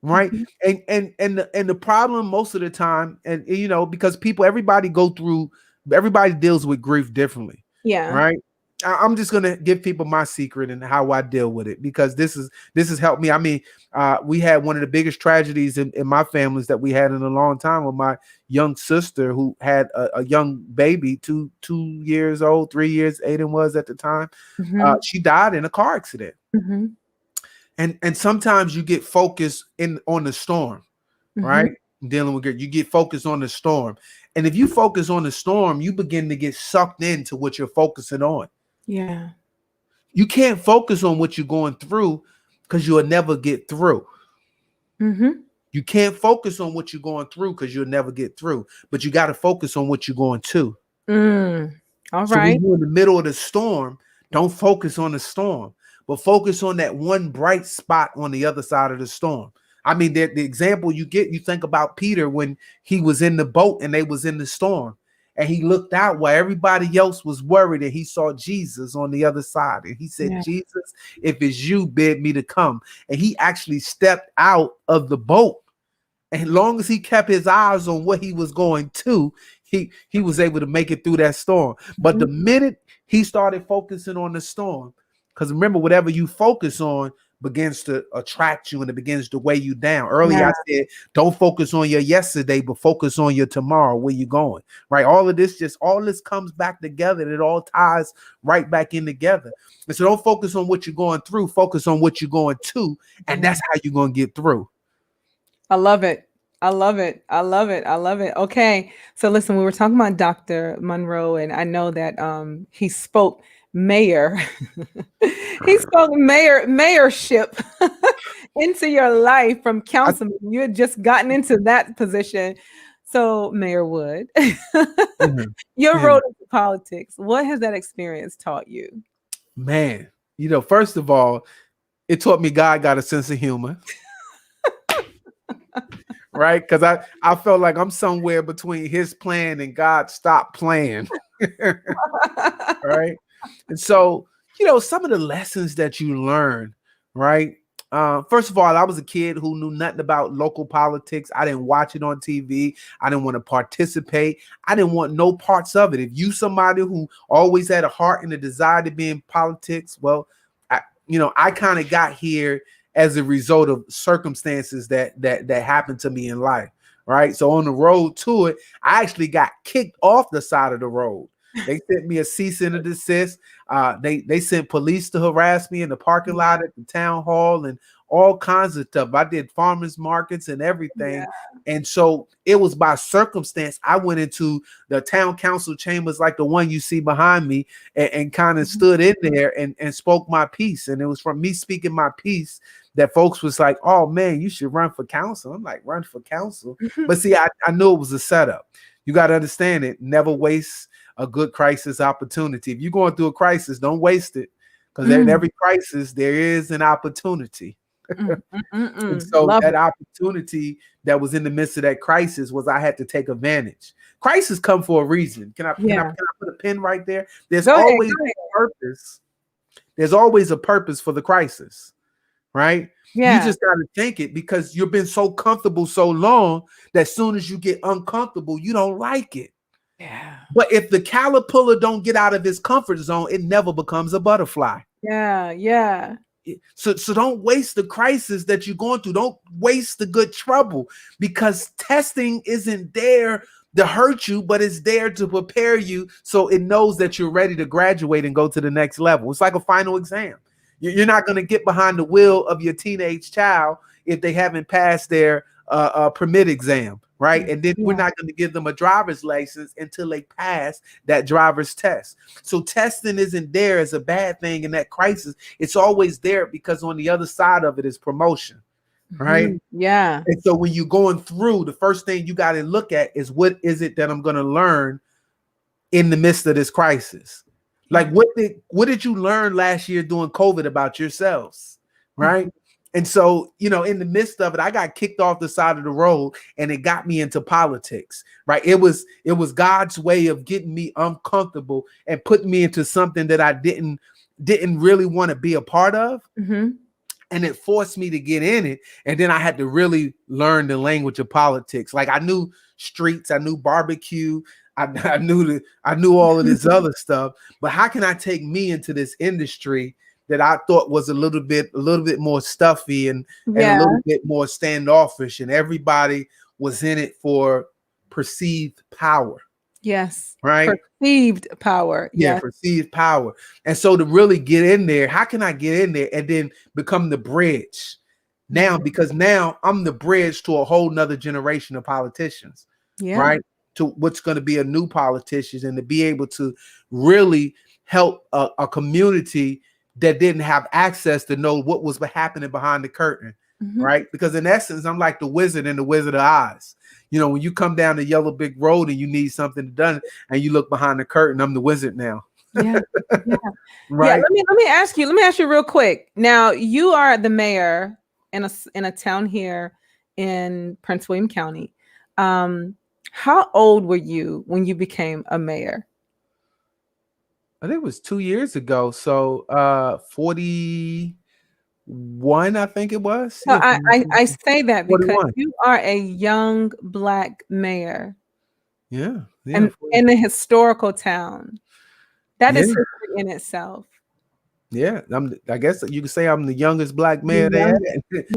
Right. Mm-hmm. And the problem most of the time, and you know, because everybody deals with grief differently. Yeah. right? I'm just gonna give people my secret and how I deal with it, because this has helped me. I mean, we had one of the biggest tragedies in my families that we had in a long time, with my young sister who had a young baby, 2 years old, 3 years, Aiden was at the time. Mm-hmm. She died in a car accident. Mm-hmm. And sometimes you get focused in on the storm, Mm-hmm. right? Dealing with you get focused on the storm. And if you focus on the storm, you begin to get sucked into what you're focusing on. Yeah. You can't focus on what you're going through, because you'll never get through. Mm-hmm. You can't focus on what you're going through, because you'll never get through. But you got to focus on what you're going to. All So when right. you're in the middle of the storm, don't focus on the storm, but focus on that one bright spot on the other side of the storm. I mean, the example you get, you think about Peter when he was in the boat and they was in the storm, and he looked out while everybody else was worried, and he saw Jesus on the other side. And he said, Yeah. Jesus, if it's you, bid me to come. And he actually stepped out of the boat. And as long as he kept his eyes on what he was going to, he was able to make it through that storm. But the minute he started focusing on the storm, because remember, whatever you focus on begins to attract you, and it begins to weigh you down. Earlier, Yeah. I said, don't focus on your yesterday, but focus on your tomorrow, where you're going, right? All this comes back together, and it all ties right back in together. And so don't focus on what you're going through, focus on what you're going to, and that's how you're going to get through. I love it. I love it. I love it. I love it. Okay. So listen, we were talking about Dr. Monroe, and I know that he spoke mayor. He spoke mayorship into your life from councilman. You had just gotten into that position. So Mayor Wood, Mhm. your Yeah. road into politics, what has that experience taught you? Man, first of all, it taught me God got a sense of humor, right? Because I felt like I'm somewhere between his plan and God stopped playing, right? And so, some of the lessons that you learn, right? First of all, I was a kid who knew nothing about local politics. I didn't watch it on TV. I didn't want to participate. I didn't want no parts of it. If you somebody who always had a heart and a desire to be in politics, well, I kind of got here as a result of circumstances that happened to me in life, right? So on the road to it, I actually got kicked off the side of the road. They sent me a cease and a desist. They sent police to harass me in the parking lot at the town hall and all kinds of stuff. I did farmers markets and everything. Yeah. And so it was by circumstance. I went into the town council chambers like the one you see behind me and kind of stood in there and spoke my piece. And it was from me speaking my piece that folks was like, oh man, you should run for council. I'm like, run for council. But see, I knew it was a setup. You got to understand it. Never waste a good crisis opportunity. If you're going through a crisis, don't waste it, because in every crisis there is an opportunity. And so Love that it. opportunity that was in the midst of that crisis was I had to take advantage. Crisis come for a reason. Can I put a pin right there? There's Go ahead. always a purpose. There's always a purpose for the crisis, right? Yeah. You just got to think it, because you've been so comfortable so long that as soon as you get uncomfortable, you don't like it. Yeah. But if the caterpillar don't get out of his comfort zone, it never becomes a butterfly. Yeah. Yeah. So don't waste the crisis that you're going through. Don't waste the good trouble, because testing isn't there to hurt you, but it's there to prepare you so it knows that you're ready to graduate and go to the next level. It's like a final exam. You're not going to get behind the wheel of your teenage child if they haven't passed their permit exam, right? And then we're not going to give them a driver's license until they pass that driver's test. So testing isn't there as a bad thing in that crisis. It's always there because on the other side of it is promotion, right? Yeah. And so when you're going through, the first thing you got to look at is, what is it that I'm going to learn in the midst of this crisis? Like, what did you learn last year during COVID about yourselves, right? And so, in the midst of it, I got kicked off the side of the road, and it got me into politics, right? It was God's way of getting me uncomfortable and putting me into something that I didn't really want to be a part of. And it forced me to get in it. And then I had to really learn the language of politics. Like, I knew streets, I knew barbecue, I knew all of this other stuff, but how can I take me into this industry that I thought was a little bit more stuffy and a Yeah. little bit more standoffish, and everybody was in it for perceived power, Yes. right? Perceived power. Yeah, Yes. perceived power. And so to really get in there, how can I get in there and then become the bridge now? Because now I'm the bridge to a whole nother generation of politicians, Yeah. right? To what's going to be a new politicians, and to be able to really help a community that didn't have access to know what was happening behind the curtain, right? Because in essence, I'm like the Wizard in the Wizard of Oz. You know, when you come down the yellow brick road and you need something done and you look behind the curtain, I'm the wizard now. Yeah. Yeah. Right. Yeah. Let me ask you real quick. Now, you are the mayor in a town here in Prince William County. How old were you when you became a mayor? I think it was 2 years ago. So 41, I think it was. So Yeah, I say that because 41. you are a young Black mayor Yeah. and in a historical town. That is history in itself. Yeah. I guess you could say I'm the youngest Black mayor The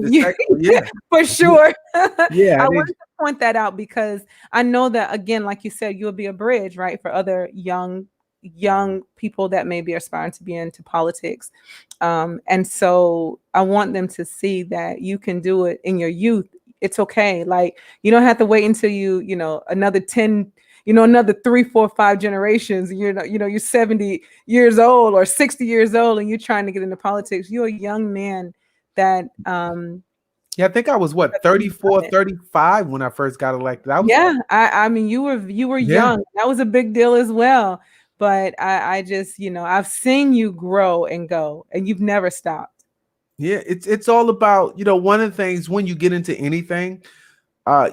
they had. yeah, for sure. Yeah. I wanted to point that out because I know that, again, like you said, you'll be a bridge, right, for other young people that may be aspiring to be into politics. And so I want them to see that you can do it in your youth. It's okay. Like, you don't have to wait until another 10, another 3, 4, 5 generations. You're 70 years old or 60 years old and you're trying to get into politics. You're a young man that, yeah, I think I was 34, 35 when I first got elected. I mean, you were young. That was a big deal as well. But I just, I've seen you grow and go, and you've never stopped. Yeah, it's all about, one of the things when you get into anything,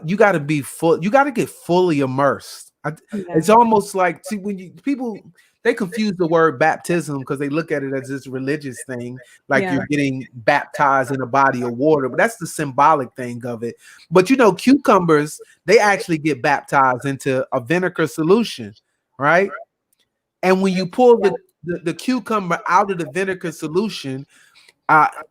you got to be full. You got to get fully immersed. It's almost like, see, when people they confuse the word baptism because they look at it as this religious thing, like you're getting baptized in a body of water. But that's the symbolic thing of it. But cucumbers, they actually get baptized into a vinegar solution, right? And when you pull the cucumber out of the vinegar solution,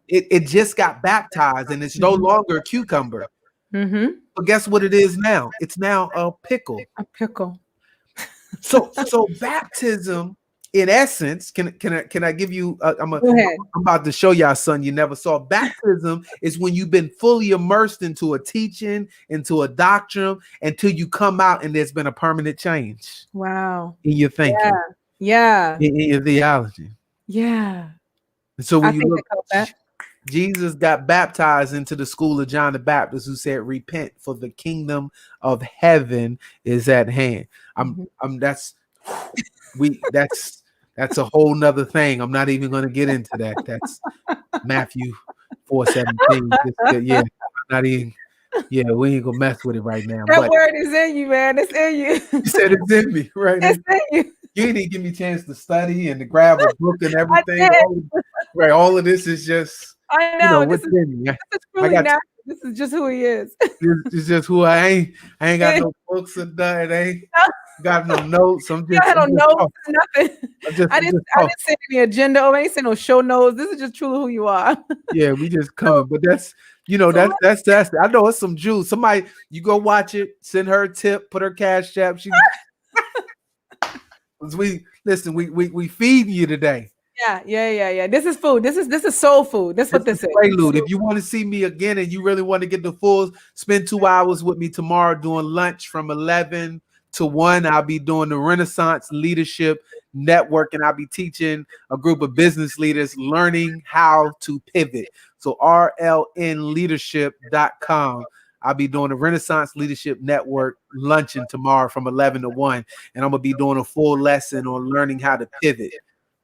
it just got baptized and it's no longer a cucumber. But guess what it is now? It's now a pickle. A pickle. So baptism, in essence, can I give you? I'm about to show y'all something you never saw. Baptism is when you've been fully immersed into a teaching, into a doctrine, until you come out and there's been a permanent change. Wow. In your thinking. Yeah. In your theology. Yeah. And so when you look, Jesus got baptized into the school of John the Baptist, who said, "Repent, for the kingdom of heaven is at hand." That's a whole nother thing. I'm not even going to get into that. That's Matthew 4:17. Yeah, not even. Yeah, we ain't gonna mess with it right now. That word is in you, man. It's in you. You said it's in me, right? It's in you. You didn't even give me a chance to study and to grab a book and everything. All of this is just. I know. What's in me. This is truly natural. This is just who he is. It's just who I ain't. I ain't got no books or nothing. I ain't got no notes. I'm just. I don't know nothing. I didn't say any agenda or anything. No show notes. This is just truly who you are. Yeah, we just coming. But that's. That's. I know it's some Jews. Somebody, you go watch it. Send her a tip. Put her cash app. She. We feeding you today. Yeah. This is food. This is soul food. That's what this is. Prelude. If you want to see me again and you really want to get the full, spend 2 hours with me tomorrow doing lunch from 11 to 1. I'll be doing the Renaissance Leadership Network, and I'll be teaching a group of business leaders learning how to pivot. So rlnleadership.com. I'll be doing the Renaissance Leadership Network luncheon tomorrow from 11 to 1. And I'm going to be doing a full lesson on learning how to pivot.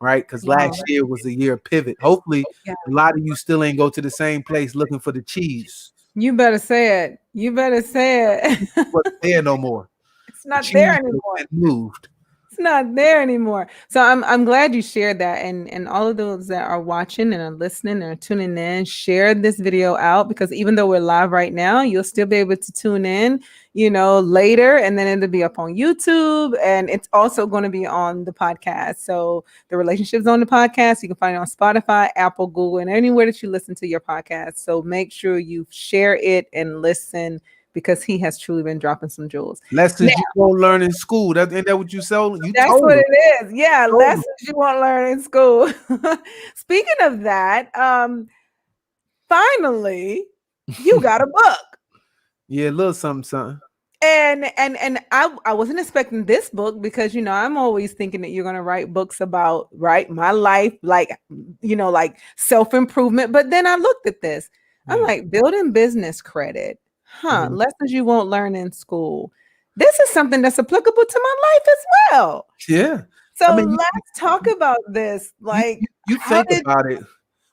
Right, because last year was a year of pivot. Hopefully, a lot of you still ain't go to the same place looking for the cheese. You better say it. You better say it. It's not there no more. It's not there anymore. Moved. It's not there anymore. So I'm glad you shared that, and all of those that are watching and are listening and are tuning in, share this video out, because even though we're live right now, you'll still be able to tune in, later, and then it'll be up on YouTube, and it's also going to be on the podcast. So the relationships on the podcast, you can find it on Spotify, Apple, Google, and anywhere that you listen to your podcast. So make sure you share it and listen, because he has truly been dropping some jewels. Lessons you won't learn in school. Ain't that what you told? You That's told what them. it is. Yeah, Told them. lessons you won't learn in school. Speaking of that, finally, you got a book. Yeah, a little something. And I wasn't expecting this book, because I'm always thinking that you're gonna write books about my life, like like self-improvement. But then I looked at this. I'm like, building business credit. Lessons you won't learn in school. This is something that's applicable to my life as well. Yeah. So let's talk about this. Like, you think about it.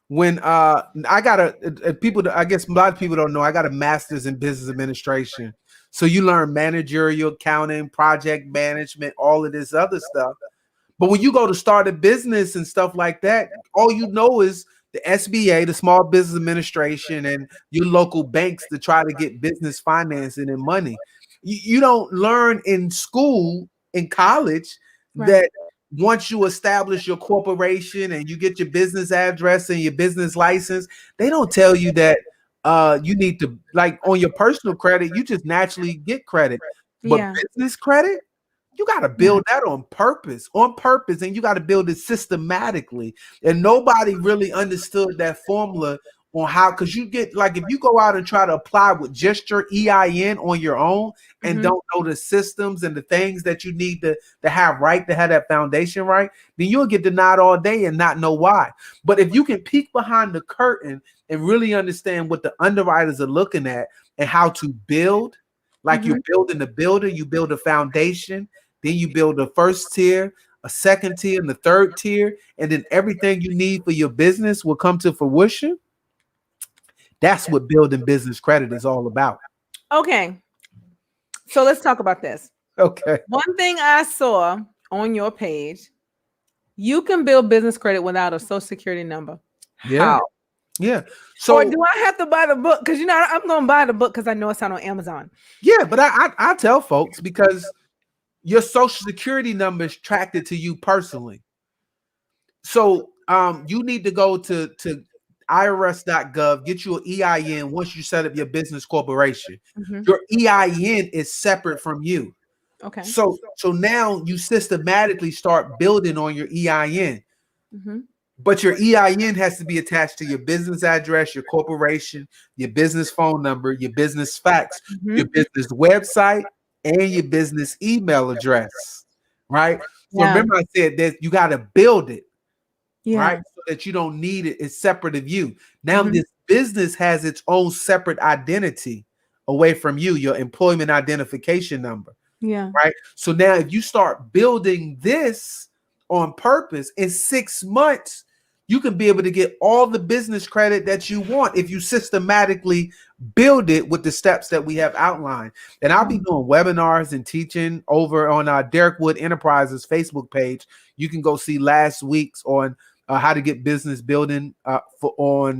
When I got I guess a lot of people don't know, I got a master's in business administration. So you learn managerial accounting, project management, all of this other stuff. But when you go to start a business and stuff like that, all you know is the SBA, the Small Business Administration, and your local banks to try to get business financing and money. You don't learn in school, in college, that once you establish your corporation and you get your business address and your business license, they don't tell you that you need to, like, on your personal credit, you just naturally get credit. But business credit, you got to build that on purpose, and you got to build it systematically. And nobody really understood that formula on how, because you get, like, if you go out and try to apply with just your EIN on your own and don't know the systems and the things that you need to have right, to have that foundation right, then you'll get denied all day and not know why. But if you can peek behind the curtain and really understand what the underwriters are looking at and how to build, like you're building the builder, you build a foundation, then you build a first tier, a second tier, and the third tier, and then everything you need for your business will come to fruition. That's what building business credit is all about. Okay. So let's talk about this. Okay. One thing I saw on your page, you can build business credit without a social security number. Yeah. How? Yeah. So, or do I have to buy the book? Because I'm going to buy the book because I know it's out on Amazon. Yeah, but I tell folks, because your social security number is tracked to you personally. So you need to go to irs.gov, get you an EIN once you set up your business corporation. Your EIN is separate from you. Okay. So now you systematically start building on your EIN. But your EIN has to be attached to your business address, your corporation, your business phone number, your business fax, your business website, and your business email address, right? So remember I said that you got to build it, right? So that you don't need it. It's separate of you. Now this business has its own separate identity away from you, your employment identification number. Yeah. Right. So now if you start building this on purpose, in 6 months, you can be able to get all the business credit that you want if you systematically build it with the steps that we have outlined. And I'll be doing webinars and teaching over on our Derrick Wood Enterprises Facebook page. You can go see last week's on how to get business building for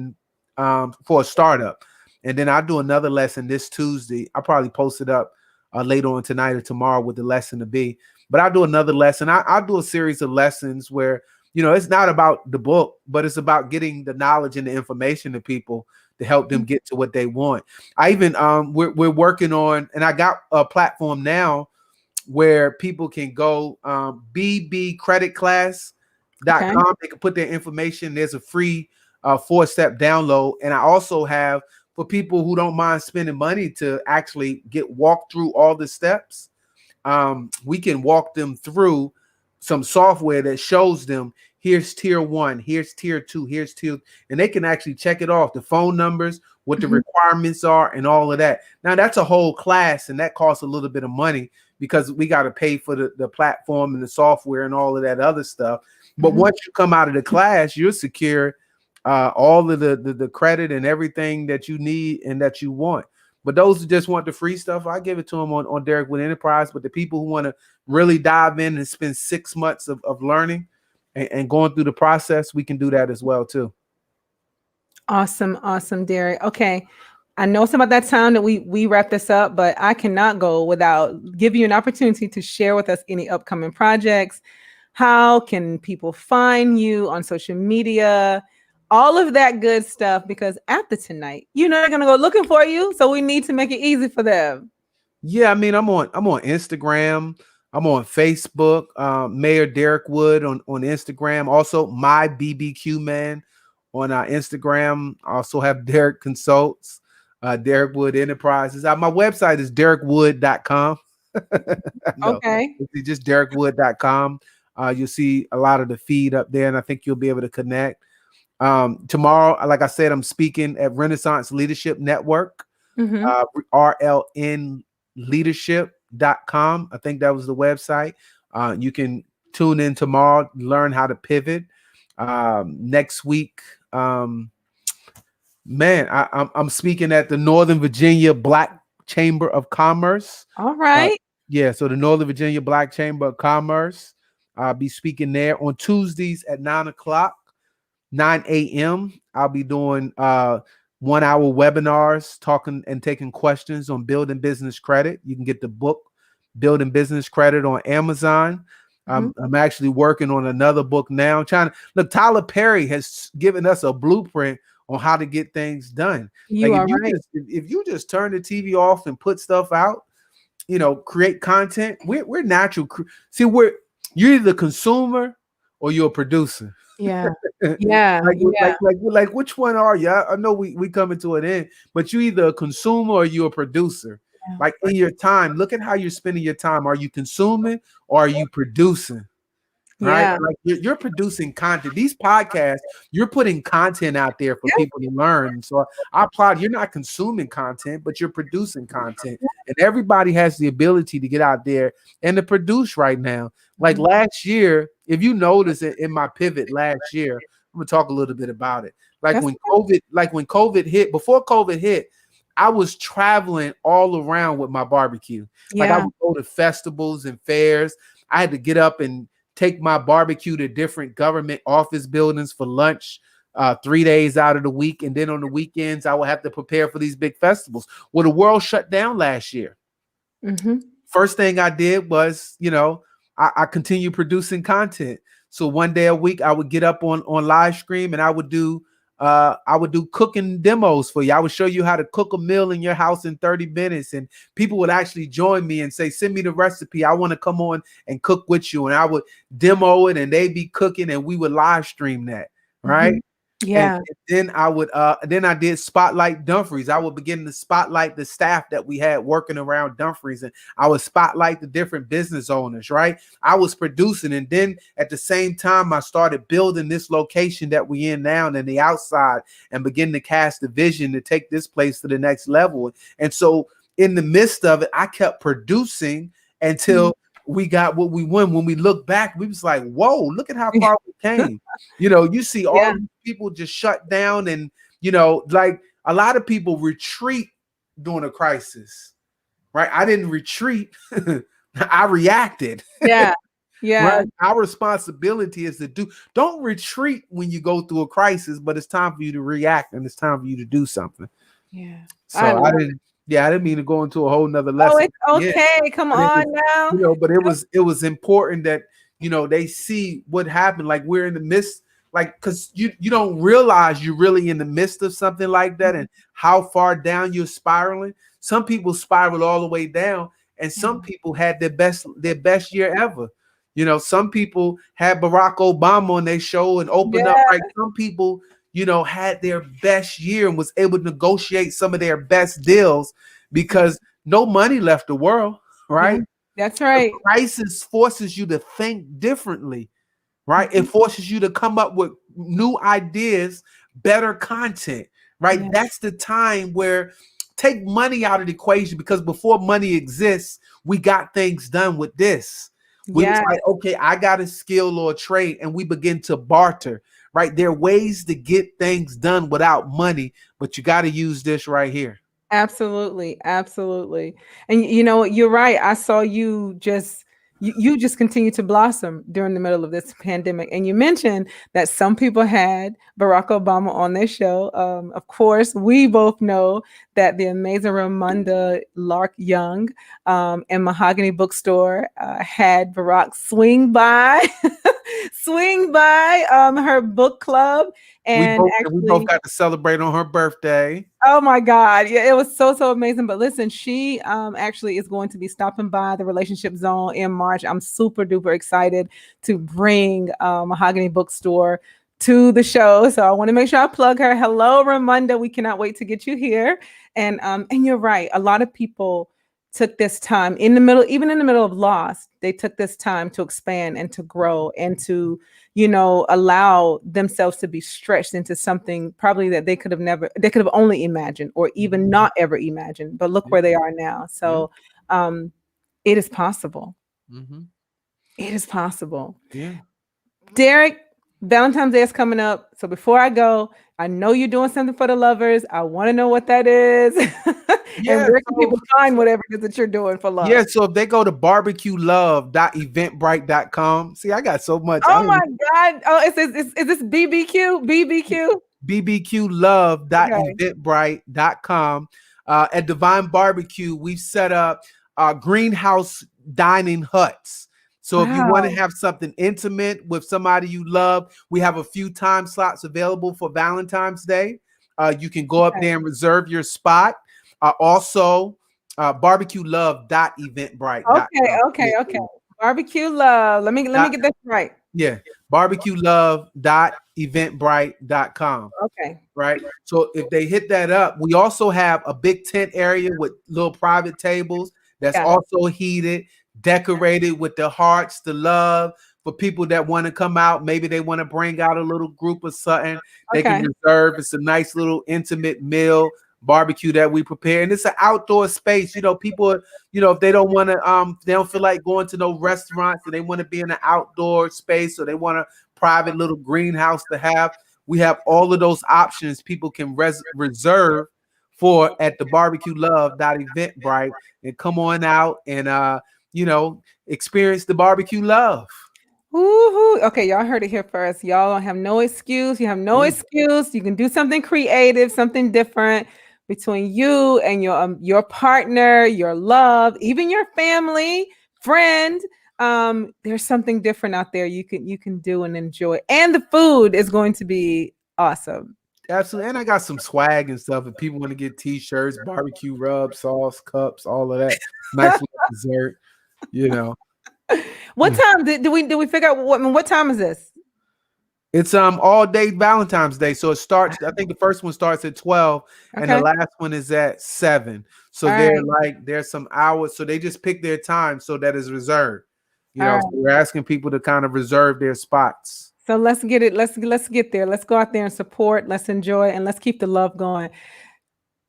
a startup. And then I'll do another lesson this Tuesday. I'll probably post it up later on tonight or tomorrow with the lesson to be. But I'll do another lesson. I'll do a series of lessons where, it's not about the book, but it's about getting the knowledge and the information to people to help them get to what they want. I even, we're working on, and I got a platform now where people can go bbcreditclass.com. They can put their information. There's a free 4-step download. And I also have, for people who don't mind spending money to actually walk through all the steps, we can walk them through some software that shows them, here's tier 1, here's tier 2, here's tier, and they can actually check it off, the phone numbers, what the requirements are, and all of that. Now that's a whole class, and that costs a little bit of money because we got to pay for the platform and the software and all of that other stuff. But once you come out of the class, you're secure all of the credit and everything that you need and that you want. But those who just want the free stuff, I give it to them on Derrick Wood Enterprise. But the people who want to really dive in and spend 6 months of learning and going through the process, we can do that as well too. Awesome, awesome, Derrick. Okay. I know it's about that time that we wrap this up, but I cannot go without giving you an opportunity to share with us any upcoming projects. How can people find you on social media? All of that good stuff, because after tonight, they're gonna go looking for you. So we need to make it easy for them. Yeah, I mean, I'm on Instagram. I'm on Facebook. Mayor Derrick Wood on Instagram. Also, my BBQ man on Instagram. I also have Derrick Consults, Derrick Wood Enterprises. My website is derrickwood.com. No, Okay. it's just derrickwood.com. You'll see a lot of the feed up there, and I think you'll be able to connect. Tomorrow, like I said, I'm speaking at Renaissance Leadership Network, Mm-hmm. rlnleadership.com. I think that was the website. You can tune in tomorrow, learn how to pivot. Next week, I'm speaking at the Northern Virginia Black Chamber of Commerce. All right. Yeah, so the Northern Virginia Black Chamber of Commerce. I'll be speaking there on Tuesdays at 9 a.m. I'll be doing 1-hour webinars, talking and taking questions on building business credit. You can get the book Building Business Credit on Amazon. I'm actually working on another book now. Look, Tyler Perry has given us a blueprint on how to get things done. You are if right. if you just turn the TV off and put stuff out, create content. We're natural. See, you're either a consumer or you're a producer. Yeah. Yeah. like which one are you? I know we coming to an end, but you either a consumer or you're a producer. Yeah. Like in your time, look at how you're spending your time. Are you consuming or are you producing? Right? Yeah. Like you're producing content. These podcasts, you're putting content out there for people to learn. So I applaud. You're not consuming content, but you're producing content. And everybody has the ability to get out there and to produce right now. Like last year, if you notice it in my pivot last year, I'm gonna talk a little bit about it. When COVID hit, before COVID hit, I was traveling all around with my barbecue. Like I would go to festivals and fairs. I had to get up and take my barbecue to different government office buildings for lunch 3 days out of the week. And then on the weekends, I would have to prepare for these big festivals. Well, the world shut down last year. First thing I did was, I continued producing content. So one day a week, I would get up on live stream and I would do cooking demos for you. I would show you how to cook a meal in your house in 30 minutes. And people would actually join me and say, send me the recipe. I want to come on and cook with you. And I would demo it and they'd be cooking and we would live stream that. Right. Yeah. And then I did Spotlight Dumfries. I would begin to spotlight the staff that we had working around Dumfries, and I would spotlight the different business owners, right? I was producing, and then at the same time, I started building this location that we in now and the outside and begin to cast the vision to take this place to the next level. And so in the midst of it, I kept producing until we got what we won. When we look back, we was like, whoa, look at how far we came. You see all these people just shut down and, like a lot of people retreat during a crisis, right? I didn't retreat. I reacted. Yeah. Right? Our responsibility is don't retreat when you go through a crisis, but it's time for you to react and it's time for you to do something. Yeah. So I didn't mean to go into a whole nother lesson. Oh, it's okay. Come on now. But it was important that, they see what happened. Like we're in the midst, like, because you don't realize you're really in the midst of something like that and how far down you're spiraling. Some people spiral all the way down, and some people had their best year ever. Some people had Barack Obama on their show and opened up. Like some people, had their best year and was able to negotiate some of their best deals because no money left the world, right? That's right. The crisis forces you to think differently, right? It forces you to come up with new ideas, better content, right? That's the time where take money out of the equation, because before money exists, we got things done with this. We was like, okay, I got a skill or a trade, and we begin to barter, right? There are ways to get things done without money, but you got to use this right here. Absolutely, absolutely. And you know what? You're right. I saw you just you just continue to blossom during the middle of this pandemic. And you mentioned that some people had Barack Obama on their show. Of course, we both know that the amazing Ramunda Lark Young and Mahogany Bookstore had Barack swing by, swing by her book club, and We both actually got to celebrate on her birthday. oh my God. Yeah, it was so amazing. But listen, she actually is going to be stopping by the relationship zone in March. I'm super duper excited to bring Mahogany Bookstore to the show. So I want to make sure I plug her. Hello, Ramunda. We cannot wait to get you here. And you're right. A lot of people took this time in the middle, even in the middle of loss, they took this time to expand and to grow and to allow themselves to be stretched into something probably that they could have only imagined or even not ever imagined. But look where they are now. So um, it is possible. Mm-hmm. It is possible. Yeah. Derrick, Valentine's Day is coming up. So before I go, I know you're doing something for the lovers. I want to know what that is. And Yeah. where can So, people find whatever it is that you're doing for love? yeah. So if they go to barbecuelove.eventbrite.com, see, I got so much. Oh my God. Oh, is this BBQ? BBQ? Okay. bbqlove.eventbrite.com. At Divine BBQ, we've set up greenhouse dining huts. So if you want to Wow. have something intimate with somebody you love, we have a few time slots available for Valentine's Day. You can go up Okay. there and reserve your spot. Also, barbecuelove.eventbrite.com. Okay. Barbecue love. Let me get this right. Yeah, barbecuelove.eventbrite.com. Okay. Right. So if they hit that up, we also have a big tent area with little private tables that's Got it. also heated, decorated with the hearts, the love for people that want to come out. Maybe they want to bring out a little group or something. They can Okay. reserve. It's a nice little intimate meal barbecue that we prepare, and it's an outdoor space. People, if they don't want to, they don't feel like going to no restaurants, and they want to be in an outdoor space, or they want a private little greenhouse to have. We have all of those options people can reserve for at the barbecuelove.eventbrite and come on out and experience the barbecue love. Woohoo. Okay, y'all heard it here first. Y'all don't have no excuse. You have no Yeah, excuse. You can do something creative, something different between you and your partner, your love, even your family, friend. There's something different out there you can do and enjoy. And the food is going to be awesome. absolutely. And I got some swag and stuff. If people want to get t-shirts, barbecue rub, sauce, cups, all of that. Nice little dessert, you know. What time did we figure out what time is this? It's all day Valentine's Day. So it starts, I think the first one starts at 12 and the Okay. last one is at 7. So All right. there's some hours. So they just pick their time so that is reserved. All right. So we're asking people to kind of reserve their spots. So let's get it. Let's get there. Let's go out there and support. Let's enjoy and let's keep the love going.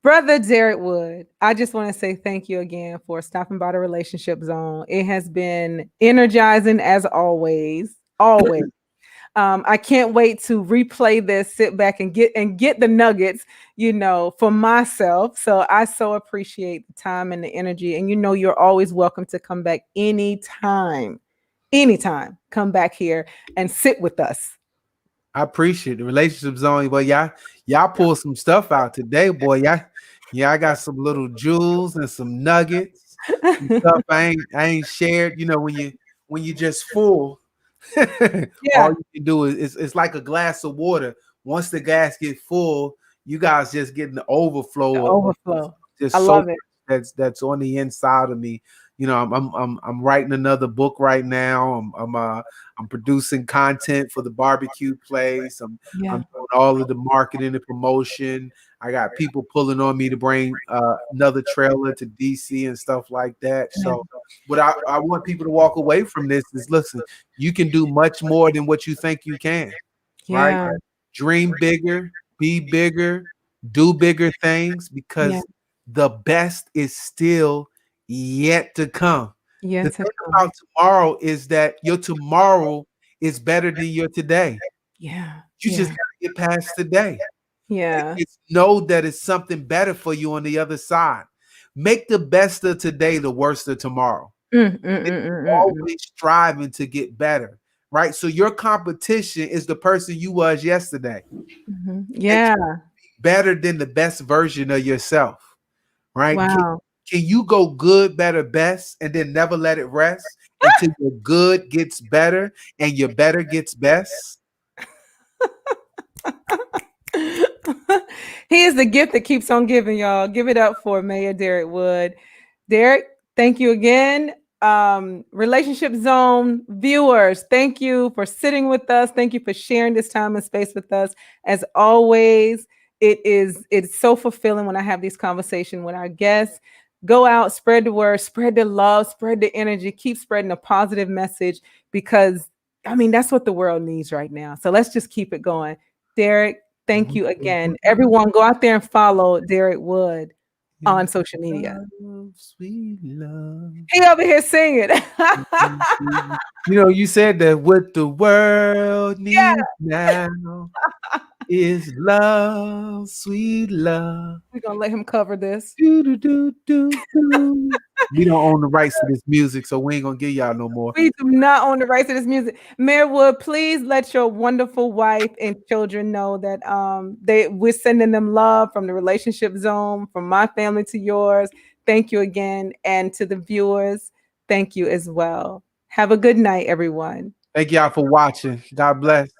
Brother Derrick Wood, I just want to say thank you again for stopping by the relationship zone. It has been energizing as always. Always. I can't wait to replay this, sit back and get the nuggets, for myself. So I so appreciate the time and the energy. And you're always welcome to come back anytime. Anytime. Come back here and sit with us. I appreciate the relationship zone. But y'all pull some stuff out today, boy. Yeah, I got some little jewels and some nuggets, some stuff I ain't shared. When you just full. All Yeah. you can do is it's like a glass of water. Once the glass gets full, you guys just getting the The overflow of overflow. just I so love it. that's on the inside of me. I'm writing another book right now. I'm producing content for the barbecue place. I'm Yeah. doing all of the marketing and promotion. I got people pulling on me to bring another trailer to DC and stuff like that. Yeah. So what I want people to walk away from this is, listen, you can do much more than what you think you can, right? Yeah. Dream bigger, be bigger, do bigger things, Yeah. because the best is still yet to come. Yeah. The thing about tomorrow is that your tomorrow is better than your today. Yeah. You just Yeah. gotta get past today. Yeah. It's know that it's something better for you on the other side. Make the best of today the worst of tomorrow. Always striving to get better, right? So your competition is the person you was yesterday. And Yeah. better than the best version of yourself, right? Wow. Can you go good, better, best, and then never let it rest until your good gets better and your better gets best? He is the gift that keeps on giving, y'all. Give it up for Mayor Derrick Wood. Derrick, thank you again. Relationship Zone viewers, thank you for sitting with us. Thank you for sharing this time and space with us. As always, it's so fulfilling when I have these conversations with our guests. Go out, spread the word, spread the love, spread the energy, keep spreading a positive message because I mean that's what the world needs right now. So let's just keep it going. Derrick, thank you again. Everyone, go out there and follow Derrick Wood on social media. Love, sweet love. He over here singing. You said that what the world Yeah, needs now is love, sweet love. we're gonna let him cover this. Do, do, do, do, do. We don't own the rights to this music, so we ain't gonna give y'all no more. We do not own the rights to this music. Mayor Wood, please let your wonderful wife and children know that we're sending them love from the relationship zone, from my family to yours. Thank you again. And to the viewers, thank you as well. Have a good night, everyone. Thank y'all for watching. God bless.